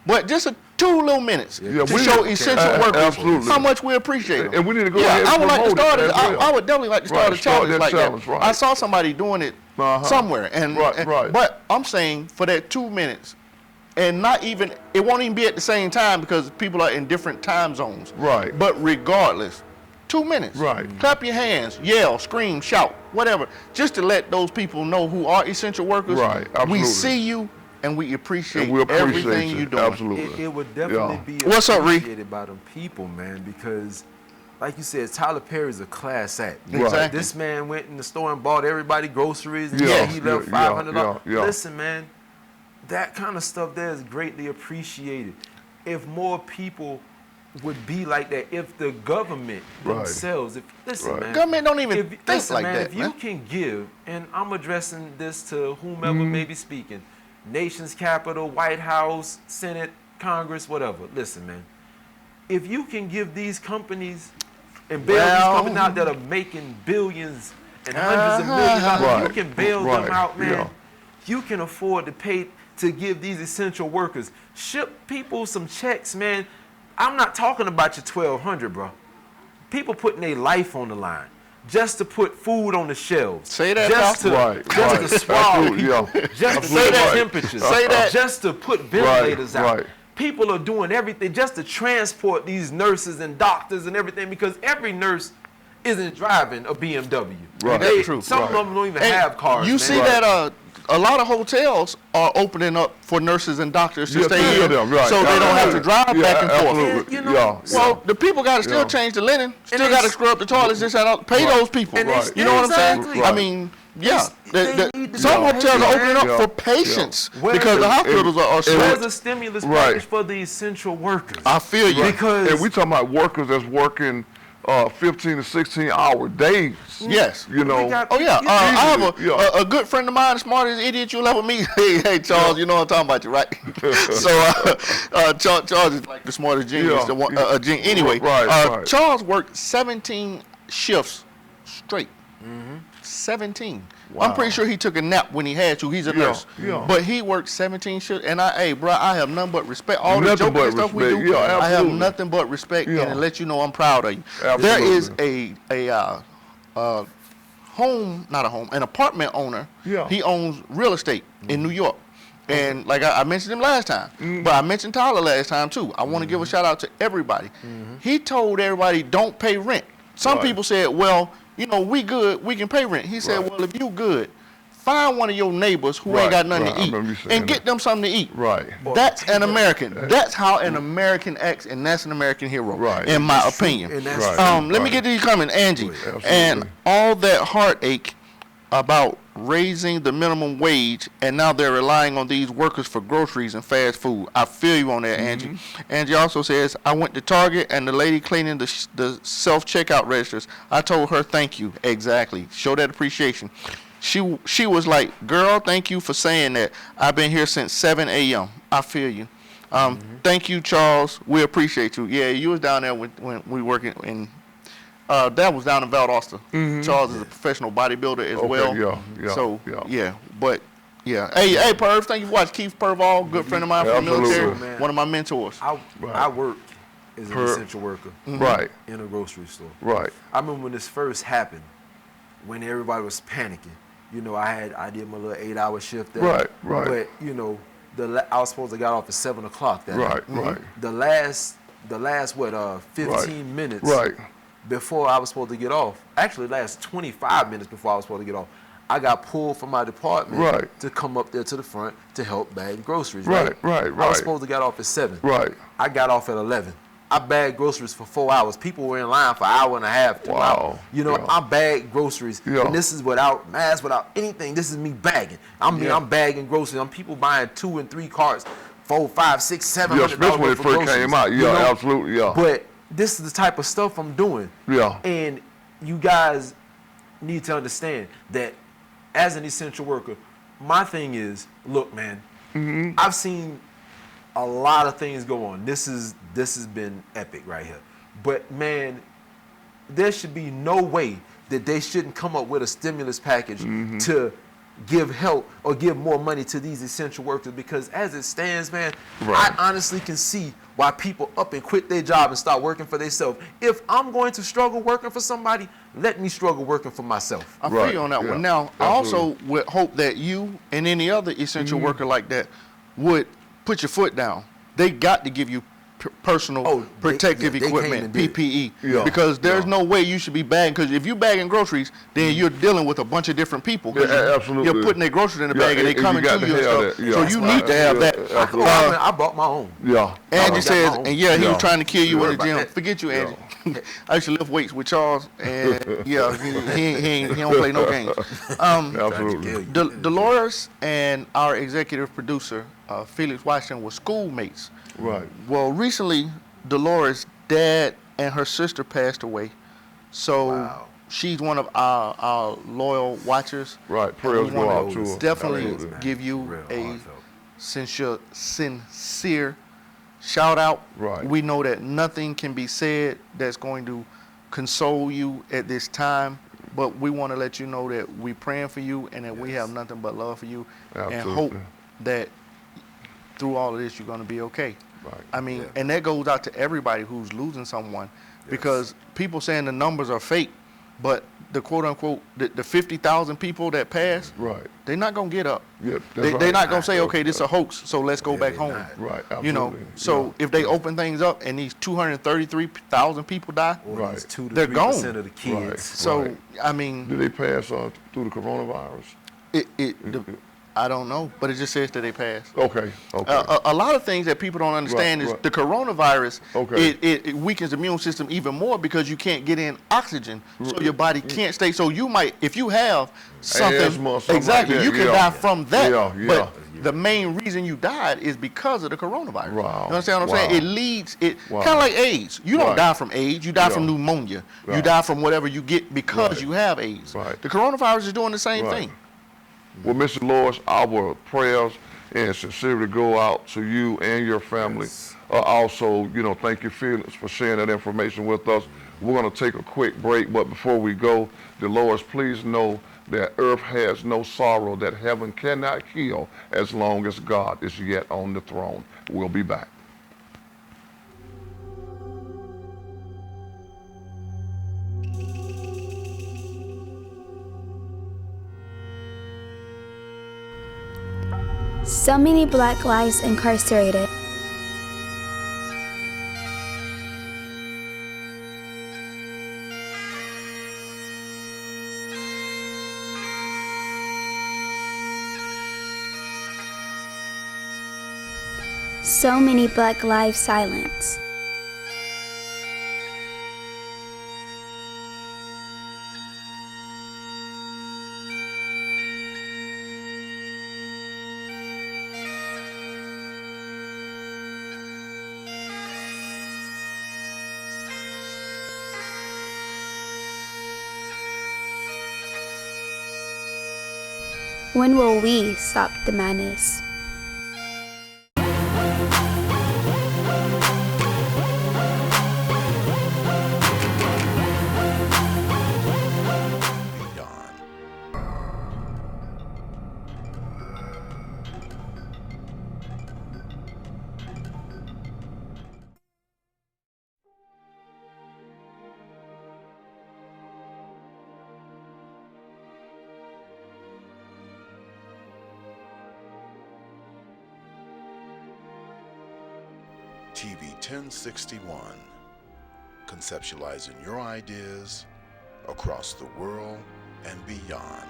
but just 2 little minutes to show essential workers how much we appreciate them. And we need to go ahead I and would like to promote start it it. as well. I would definitely like to start a challenge like that. Right. I saw somebody doing it somewhere, and but I'm saying for that 2 minutes. And it won't even be at the same time because people are in different time zones. Right. But regardless, 2 minutes. Right. Clap your hands, yell, scream, shout, whatever, just to let those people know who are essential workers. Right, absolutely. We see you and we appreciate, And we appreciate everything you. you're doing. Absolutely. It would definitely be What's up, Ree? appreciated by them people, man, because like you said, Tyler Perry's a class act. Exactly. This man went in the store and bought everybody groceries and Yeah, he left yeah, $500. yeah. Listen, man, that kind of stuff there is greatly appreciated. If more people would be like that, if the government themselves, man, government don't even think listen, like man, that. if you can give, and I'm addressing this to whomever may be speaking, nation's capital, White House, Senate, Congress, whatever. Listen, man, if you can give these companies and bail these companies out that are making billions and hundreds of millions of dollars, you can bail them out, man. You can afford to pay to give these essential workers. Ship people some checks, man. I'm not talking about your $1,200, bro. People putting their life on the line just to put food on the shelves. Say that, just to swallow people, just to say that temperatures, just to put ventilators out. People are doing everything just to transport these nurses and doctors and everything, because every nurse isn't driving a BMW. Some of them don't even have cars. You see that a lot of hotels are opening up for nurses and doctors to stay here, so they don't have to drive back and forth. Well, the people got to still change the linen, still got to scrub the toilets, just pay those people. You know what I'm saying? I mean, some hotels are opening up for patients because the hospitals are short. There's a stimulus package for the essential workers. I feel you. Because and we talking about workers that's working 15 to 16-hour days. Yes. I have a good friend of mine, the smartest idiot you'll ever meet. Hey, Charles, you know what I'm talking about, you right? So Charles is like the smartest genius. Anyway, Charles worked 17 shifts straight. 17. Wow. I'm pretty sure he took a nap when he had to. He's a nurse. But he worked 17 shifts. And I have nothing but respect. All the joking and stuff we do, I have nothing but respect and to let you know I'm proud of you. Absolutely. There is an apartment owner. He owns real estate in New York. And like I mentioned him last time, but I mentioned Tyler last time too. I want to give a shout out to everybody. He told everybody don't pay rent. Some people said, well, we good, we can pay rent. He said, well, if you good, find one of your neighbors who ain't got nothing to eat and get them something to eat. That's an American. That's how an American acts, and that's an American hero, in my opinion. Let me get to you coming, Angie. And all that heartache about raising the minimum wage, and now they're relying on these workers for groceries and fast food. I feel you on that, Angie. Angie also says, I went to Target, and the lady cleaning the self-checkout registers, I told her thank you. Exactly. Show that appreciation. She was like, girl, thank you for saying that. I've been here since 7 a.m. I feel you. Thank you, Charles. We appreciate you. Yeah, you was down there when we working in, that was down in Valdosta. Charles is a professional bodybuilder as well. So, but, yeah. Hey, Perv, thank you for watching. Keith Perval, good friend of mine from the military, one of my mentors. I work as an essential worker in a grocery store. I remember when this first happened, when everybody was panicking. You know, I did my little 8-hour shift there. But, you know, I was supposed to get off at 7 o'clock that night. The last 15 minutes before I was supposed to get off, actually the last 25 minutes before I was supposed to get off, I got pulled from my department to come up there to the front to help bag groceries. I was supposed to get off at 7. I got off at 11. I bagged groceries for 4 hours. People were in line for an hour and a half. 2 hours. You know, I bagged groceries, and this is without masks, without anything. This is me bagging. I'm bagging groceries. I'm people buying 2 and 3 carts, 4, 5, 6, 7. Yeah, especially when it first came out. Yeah, absolutely. Yeah. But this is the type of stuff I'm doing. Yeah. And you guys need to understand that as an essential worker, my thing is, look, man, I've seen a lot of things go on. This has been epic right here. But man, there should be no way that they shouldn't come up with a stimulus package to give help or give more money to these essential workers, because as it stands, man, I honestly can see why people up and quit their job and start working for themselves. If I'm going to struggle working for somebody, let me struggle working for myself. I feel you on that one. Now, I also would hope that you and any other essential worker like that would put your foot down. They got to give you personal protective equipment, PPE, because there's no way you should be bagging, because if you're bagging groceries, then you're dealing with a bunch of different people. Absolutely. You're putting their groceries in the bag and they coming to you and stuff. So you need to have that. I bought my own. Angie says, and he was trying to kill you in the gym. Forget you, Angie. I used to lift weights with Charles, and he don't play no games. Absolutely. Dolores and our executive producer, Felix Washington, were schoolmates. Well, recently, Dolores' dad and her sister passed away. So she's one of our loyal watchers. Prayers go out to her. Definitely give you a sincere shout out. We know that nothing can be said that's going to console you at this time, but we want to let you know that we're praying for you and that we have nothing but love for you and hope that through all of this you're going to be okay. I mean, and that goes out to everybody who's losing someone, because people saying the numbers are fake, but the quote unquote the 50,000 people that passed, they're not going to get up. They're not going to say, okay, this is a hoax, so let's go back home. Absolutely. You know, so if they open things up and these 233,000 people die, they're gone. Of the kids. So I mean, did they pass through the coronavirus? I don't know, but it just says that they passed. Okay. A lot of things that people don't understand is the coronavirus. It weakens the immune system even more because you can't get in oxygen, so your body can't stay. So you might, if you have something, exactly, like you can die from that. But the main reason you died is because of the coronavirus. You understand what I'm saying? It leads kind of like AIDS. You don't die from AIDS. You die from pneumonia. You die from whatever you get because you have AIDS. The coronavirus is doing the same thing. Well, Mr. Lewis, our prayers and sincerely go out to you and your family. Also, thank you, Felix, for sharing that information with us. We're going to take a quick break, but before we go, Dolores, please know that earth has no sorrow that heaven cannot heal as long as God is yet on the throne. We'll be back. So many Black lives incarcerated. So many Black lives silenced. When will we stop the madness? TV 1061, conceptualizing your ideas across the world and beyond.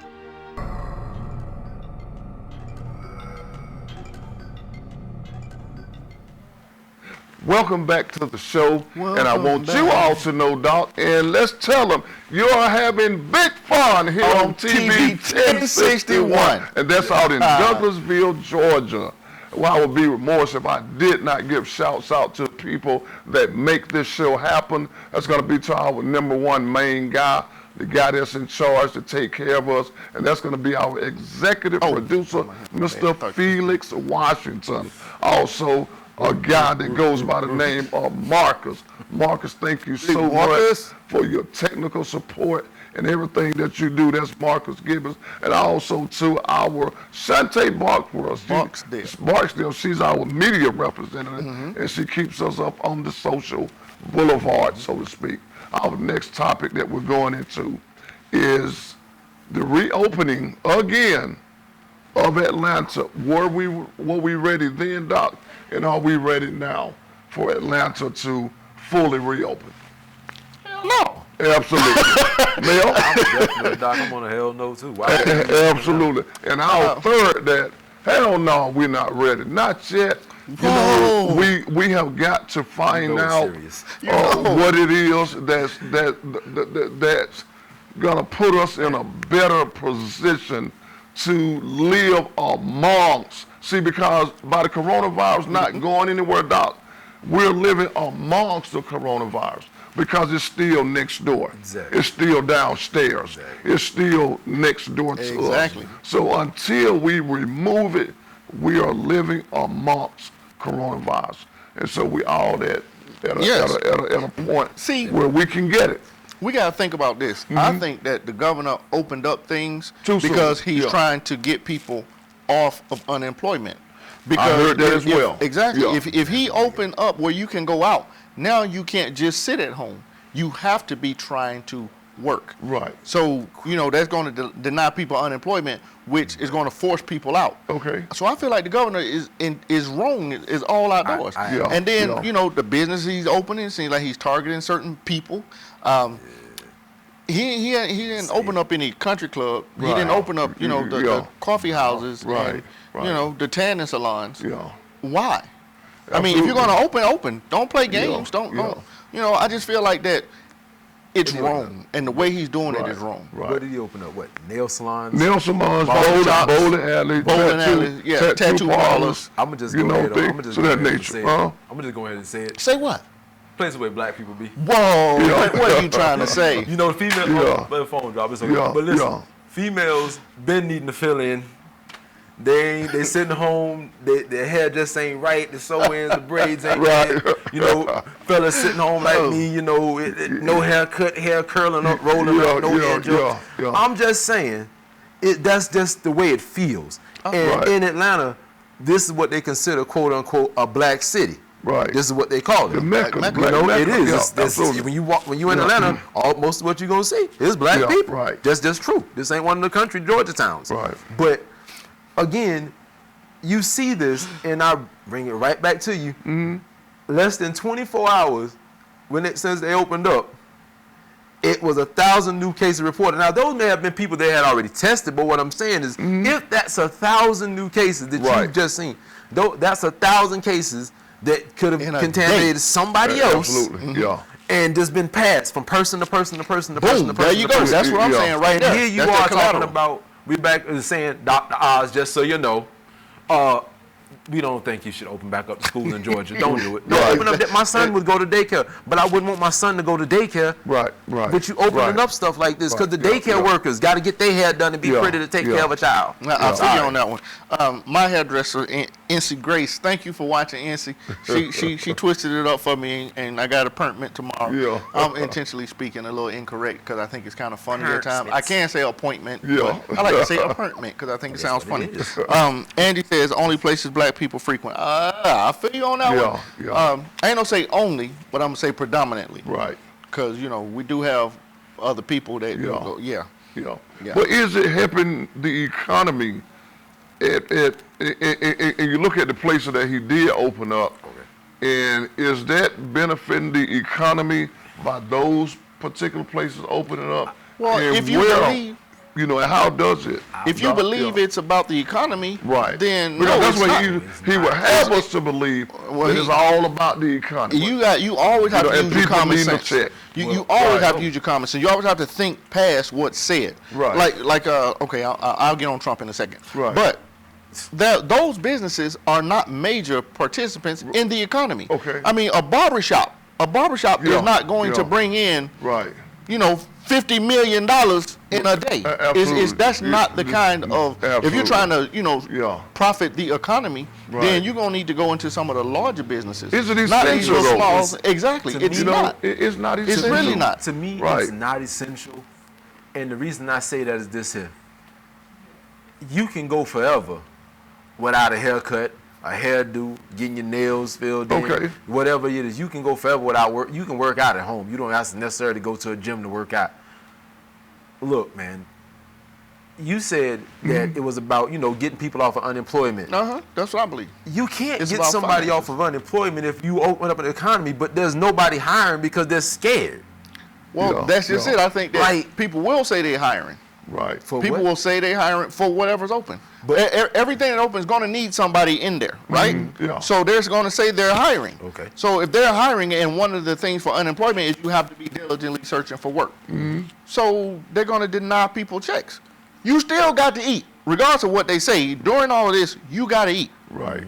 Welcome back to the show, and I want you all to know, Doc, and let's tell them you are having big fun here on TV 1061, and that's out in Douglasville, Georgia. Well, I would be remorse if I did not give shouts out to people that make this show happen. That's going to be to our #1 main guy, the guy that's in charge to take care of us, and that's going to be our executive producer, Mr. Felix Washington. Also, a guy that goes by the name of Marcus. Marcus, thank you so much for your technical support and everything that you do. That's Marcus Gibbons. And also to our Shantae Barksdale. She's our media representative, and she keeps us up on the social boulevard, so to speak. Our next topic that we're going into is the reopening again of Atlanta. Were we ready then, Doc? And are we ready now for Atlanta to fully reopen? Hell no. Absolutely. Mel? I'm on a hell no too. Why? Absolutely. And I'll third that, hell no, we're not ready. Not yet. You know, we have got to find out what it is that's gonna put us in a better position to live amongst. See, because by the coronavirus not going anywhere, Doc, we're living amongst the coronavirus because it's still next door. Exactly. It's still downstairs. Exactly. It's still next door to us. So until we remove it, we are living amongst coronavirus. And so we all at a point where we can get it. We got to think about this. I think that the governor opened up things because he's trying to get people off of unemployment. Because I heard that as well. Exactly. Yeah. If he opened up where you can go out, now you can't just sit at home. You have to be trying to work. Right. So, you know, that's going to deny people unemployment, which is going to force people out. Okay. So I feel like the governor is wrong, is all outdoors. And then, you know, the business he's opening seems like he's targeting certain people. He didn't open up any country club. He didn't open up, you know, the coffee houses, and, you know, the tanning salons. Why? I mean, if you're going to open. Don't play games. Don't. You know, I just feel like that it's wrong, and the way he's doing it is wrong. What did he open up? What, nail salons? Nail salons, bowling alleys, tattoo parlors. I'm gonna just go ahead. I'm gonna just go ahead and say it. I'm gonna just go ahead and say it. Say what? Places where black people be. Whoa! What are you trying to say? You know, the female. The phone drop. It's okay. But listen, females been needing to fill in. They sitting home. Their hair just ain't right. The sew-ins, the braids ain't right. You know, fellas sitting home like me. You know, no haircut, hair curling up, rolling up, no edge. I'm just saying, that's just the way it feels. And in Atlanta, this is what they consider, quote unquote, a black city. Right. This is what they call it. The Mecca. You know, it is. When you in Atlanta, most of what you're gonna see is black people. Right. That's true. This ain't one of the country Georgia towns. Right. But again, you see this, and I bring it right back to you. Less than 24 hours, since they opened up, it was 1,000 new cases reported. Now, those may have been people that had already tested, but what I'm saying is, if that's 1,000 new cases that you've just seen, that's 1,000 cases that could have contaminated somebody else. Absolutely. And just been passed from person to person to person to person to person. There you go. That's what I'm saying right there. Here you are talking about, we back saying, Dr. Oz, just so you know, we don't think you should open back up the schools in Georgia. Don't do it. Don't open up. My son would go to daycare, but I wouldn't want my son to go to daycare. Right. But you opening up stuff like this because the daycare workers got to get their hair done and be pretty to take care of a child. Now, I'll tell you on that one. My hairdresser, NC Grace, thank you for watching, NC. She twisted it up for me, and I got an appointment tomorrow. Yeah. I'm intentionally speaking a little incorrect because I think it's kind of funny at times. I can say appointment, Yeah. but I like to say appointment because I think it sounds funny. Andy says only places black people frequent. I feel you on that one. Yeah. I ain't gonna say only, but I'm gonna say predominantly. Right. Because we do have other people that go. Yeah. But is it helping the economy? And you look at the places that he did open up, and is that benefiting the economy by those particular places opening up? Well, and if you believe, and how does it? If you believe it's about the economy, right? Then because no, that's what he would have us to believe that it's all about the economy. You always have to use your common sense. You always have to use your common sense. You always have to think past what's said. Right. Okay, I'll get on Trump in a second. Right. But those businesses are not major participants in the economy. Okay. I mean, a barbershop is not going to bring in $50 million in a day. That's not the kind of, if you're trying to, profit the economy, then you're going to need to go into some of the larger businesses. Is it not essential, these though? small, exactly. It's not. It's not essential. It's really not. To me, it's not essential. And the reason I say that is this here. You can go forever without a haircut, a hairdo, getting your nails filled in, whatever it is. You can go forever without work. You can work out at home. You don't have to necessarily go to a gym to work out. Look, man, you said that it was about, getting people off of unemployment. That's what I believe. You can't get somebody off of unemployment if you open up an economy, but there's nobody hiring because they're scared. Well, that's just it. I think that people will say they're hiring. Right. People will say they're hiring for whatever's open. But everything that opens is going to need somebody in there, right? So they're going to say they're hiring. Okay. So if they're hiring, and one of the things for unemployment is you have to be diligently searching for work. So they're going to deny people checks. You still got to eat, regardless of what they say. During all of this, you got to eat. Right.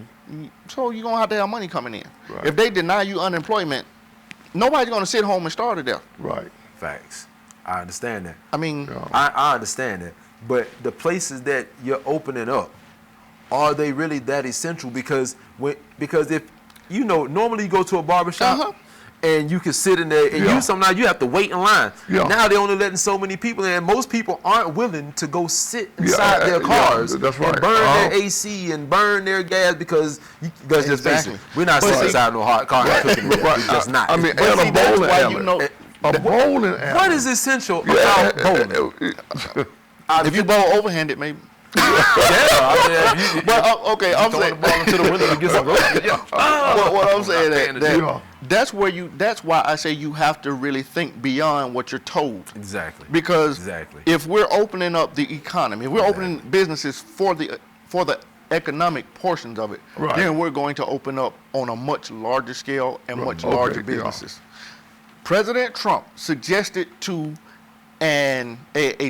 So you're going to have to have money coming in. Right. If they deny you unemployment, nobody's going to sit home and starve to death. Right. Facts. I understand that. I mean, I understand that. But the places that you're opening up, are they really that essential? Because if normally you go to a barbershop and you can sit in there and sometimes you have to wait in line. Now they're only letting so many people in, and most people aren't willing to go sit inside their cars and burn their AC and burn their gas because just basically we're not sitting inside no hot car and cooking. We're just not. I mean, and a bowling alley. A bowling alley. What is essential about bowling? If you bowl overhanded, maybe. But okay, I'm saying the ball into the window to get some what I'm saying that's why I say you have to really think beyond what you're told. Exactly. Because if we're opening up the economy, if we're opening businesses for the economic portions of it, then we're going to open up on a much larger scale and much larger businesses. President Trump suggested to a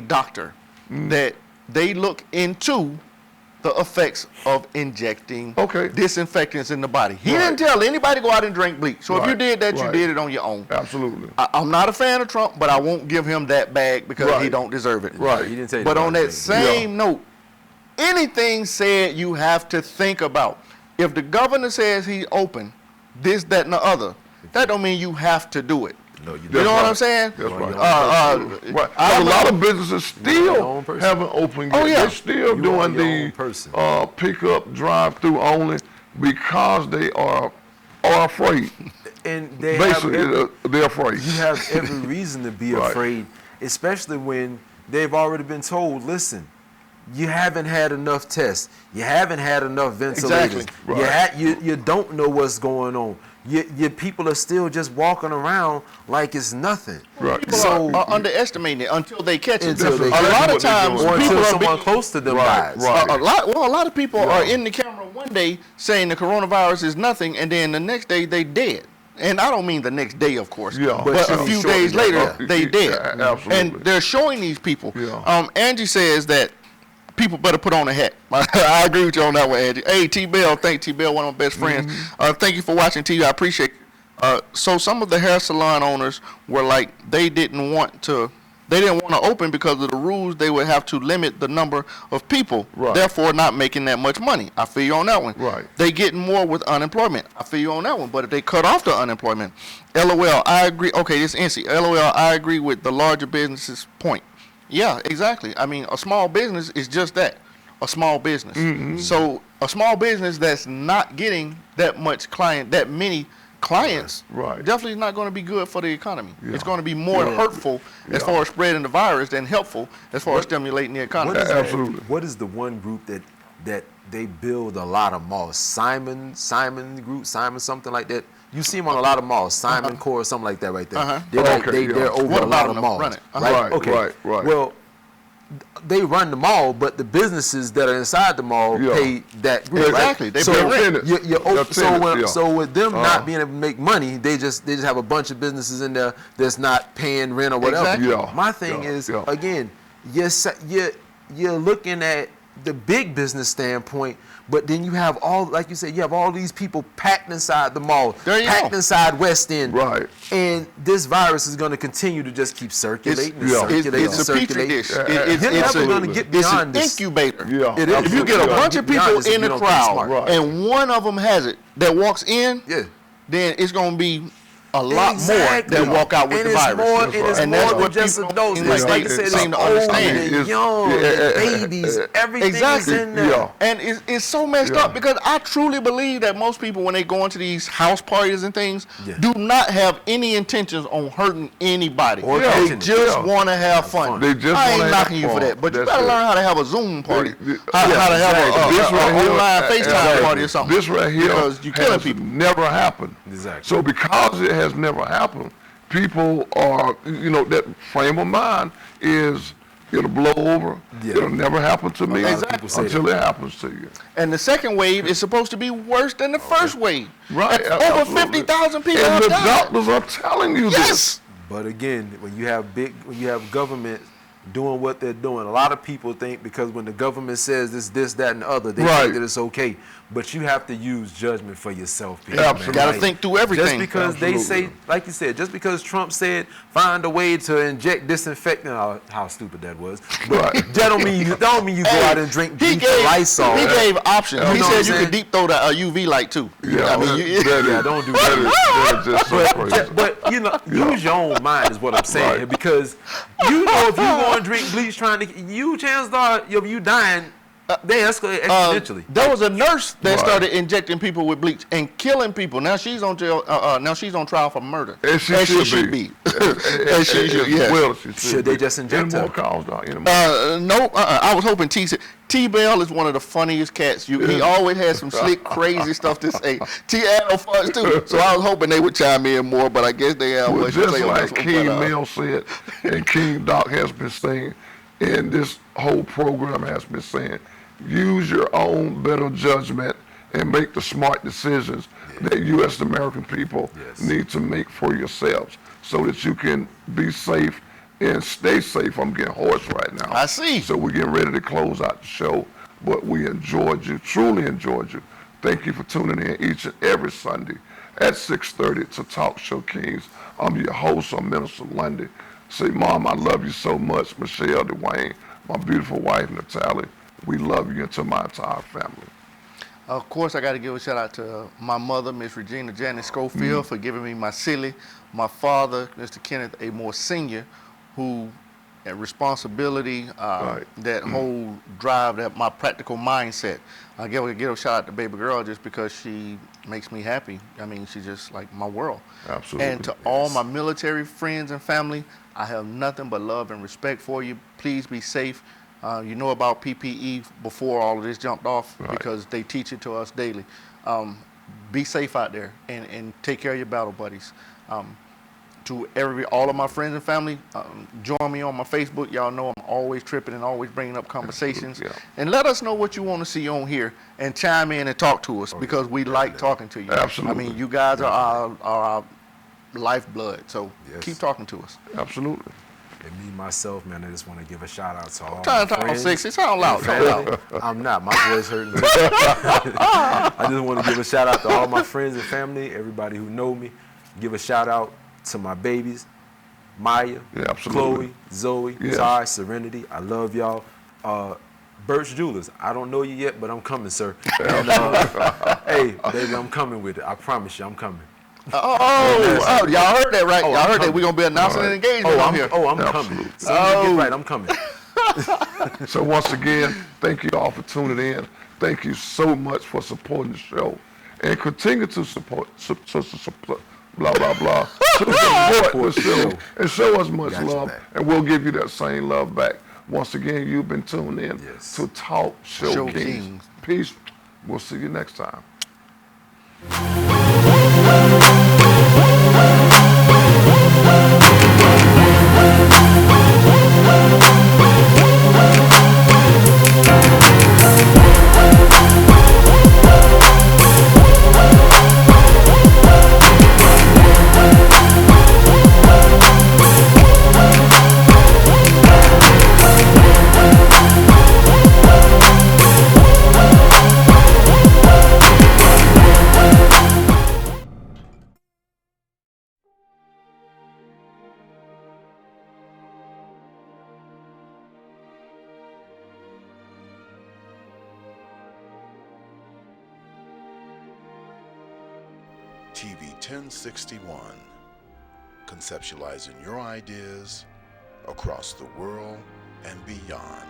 doctor that they look into the effects of injecting disinfectants in the body. He didn't tell anybody to go out and drink bleach. So if you did that, you did it on your own. Absolutely. I'm not a fan of Trump, but I won't give him that bag because he don't deserve it. Right. He didn't say but on that same note, anything said you have to think about. If the governor says he's open, this, that, and the other, that don't mean you have to do it. No, you know what I'm saying? That's right. A lot of businesses still haven't opened yet. They're still doing the pickup, drive-through only because they are afraid. And they're afraid. You have every reason to be afraid, especially when they've already been told, listen, you haven't had enough tests. You haven't had enough ventilators. You don't know what's going on. Your people are still just walking around like it's nothing. People are underestimating it until they catch it. A lot of times, or until someone close to them dies. A lot of people are in the camera one day saying the coronavirus is nothing, and then the next day they dead. And I don't mean the next day, of course, but a few days later they dead. Absolutely. And they're showing these people. Angie says that people better put on a hat. I agree with you on that one, Angie. Hey, T-Bell, thank T-Bell, one of my best friends. Thank you for watching TV. I appreciate it. So some of the hair salon owners were like, they didn't want to open because of the rules. They would have to limit the number of people, therefore not making that much money. I feel you on that one. Right. They get more with unemployment. I feel you on that one. But if they cut off the unemployment, LOL, I agree. Okay, this is NC. LOL, I agree with the larger businesses point. Yeah, exactly. I mean, a small business is just that, a small business. So a small business that's not getting that many clients, definitely not going to be good for the economy. It's going to be more hurtful as far as spreading the virus than helpful as far as stimulating the economy. Absolutely. What is the one group that they build a lot of malls? Simon Group, Simon something like that. You see them on a lot of malls, Simon Core or something like that right there. They're over a lot of malls. Right? Okay. Right. Well, they run the mall, but the businesses that are inside the mall pay that group. Exactly. Right? They pay rent. So with them not being able to make money, they just have a bunch of businesses in there that's not paying rent or whatever. Exactly. My thing is, again, you're looking at the big business standpoint, but then you have all, like you said, you have all these people packed inside the mall, packed inside West End. Right. And this virus is going to continue to just keep circulating and circulating. It's a petri dish. It's never going to get beyond this. It's an incubator. It is. If you get a bunch of people in the crowd and one of them has it that walks in, then it's going to be a lot more that walk out with the virus. And that's what just adults, like you said, seem to understand. And young, and babies, everything's in there. And it's so messed up because I truly believe that most people, when they go into these house parties and things, do not have any intentions on hurting anybody. They just want to have fun. I ain't knocking you for that, but you better learn how to have a Zoom party, how to have an online FaceTime party or something. This right here because you're killing people. Never happened. Exactly. So because it has never happened, people are, that frame of mind is, it'll blow over. It'll never happen to me until it happens to you. And the second wave is supposed to be worse than the first wave. Right. Over 50,000 people and have the died. doctors are telling you this. But again, when you have government doing what they're doing, a lot of people think because when the government says this, that, and the other, they think that it's okay. But you have to use judgment for yourself, people. Absolutely. Got to think through everything. Just because they say, like you said, just because Trump said find a way to inject disinfectant, how stupid that was. But that don't mean you go out and drink deep Lysol. He gave options. He said you could deep throw the UV light too. Don't do that. That is just so crazy. But use your own mind is what I'm saying, because if you go and drink bleach chances are you dying. They escalate exponentially. There was a nurse that started injecting people with bleach and killing people. Now she's on jail. Now she's on trial for murder. And she should be. And she should. Yes. Should they just inject her? More calls, no. I was hoping T-Bell is one of the funniest cats. He always has some slick, crazy stuff to say. T-Al funds too. So I was hoping they would chime in more, but I guess they have what to say on this one. Just like King Mill said, and King Doc has been saying, and this whole program has been saying, use your own better judgment and make the smart decisions that you as the American people need to make for yourselves so that you can be safe and stay safe. I'm getting hoarse right now. I see. So we're getting ready to close out the show, but we enjoyed you, truly enjoyed you. Thank you for tuning in each and every Sunday at 6:30 to Talk Show Kings. I'm your host, I'm Minister Lundy. Say, Mom, I love you so much. Michelle, Dwayne, my beautiful wife, Natalie. We love you and to my entire family. Of course, I got to give a shout out to my mother, Miss Regina Janet Schofield, for giving me my silly. My father, Mr. Kenneth A. Moore Sr., who responsibility, that whole drive, that my practical mindset. I give a shout out to baby girl just because she makes me happy. I mean, she's just like my world. Absolutely. And to all my military friends and family, I have nothing but love and respect for you. Please be safe. You know about PPE before all of this jumped off because they teach it to us daily. Be safe out there and take care of your battle buddies. To all of my friends and family, join me on my Facebook. Y'all know I'm always tripping and always bringing up conversations. And let us know what you want to see on here and chime in and talk to us because we like talking to you. Absolutely. I mean, you guys are our lifeblood, so keep talking to us. Absolutely. And me, myself, man, I just want to give a shout out to all Trying my to talk friends. sexy. Sound loud. Sound loud. I'm not. My voice hurting. I just want to give a shout out to all my friends and family, everybody who know me. Give a shout out to my babies, Maya, Chloe, Zoe, Ty, Serenity. I love y'all. Birch Jewelers. I don't know you yet, but I'm coming, sir. And, hey, baby, I'm coming with it. I promise you, I'm coming. Oh, y'all heard that, right? Y'all heard that we're going to be announcing an engagement on here. I'm coming. So get right, I'm coming. So once again, thank you all for tuning in. Thank you so much for supporting the show. And continue to support, blah, blah, blah. To support the show and show us much love, and we'll give you that same love back. Once again, you've been tuned in to Talk Show Kings. Peace. We'll see you next time. TV 1061, conceptualizing your ideas across the world and beyond.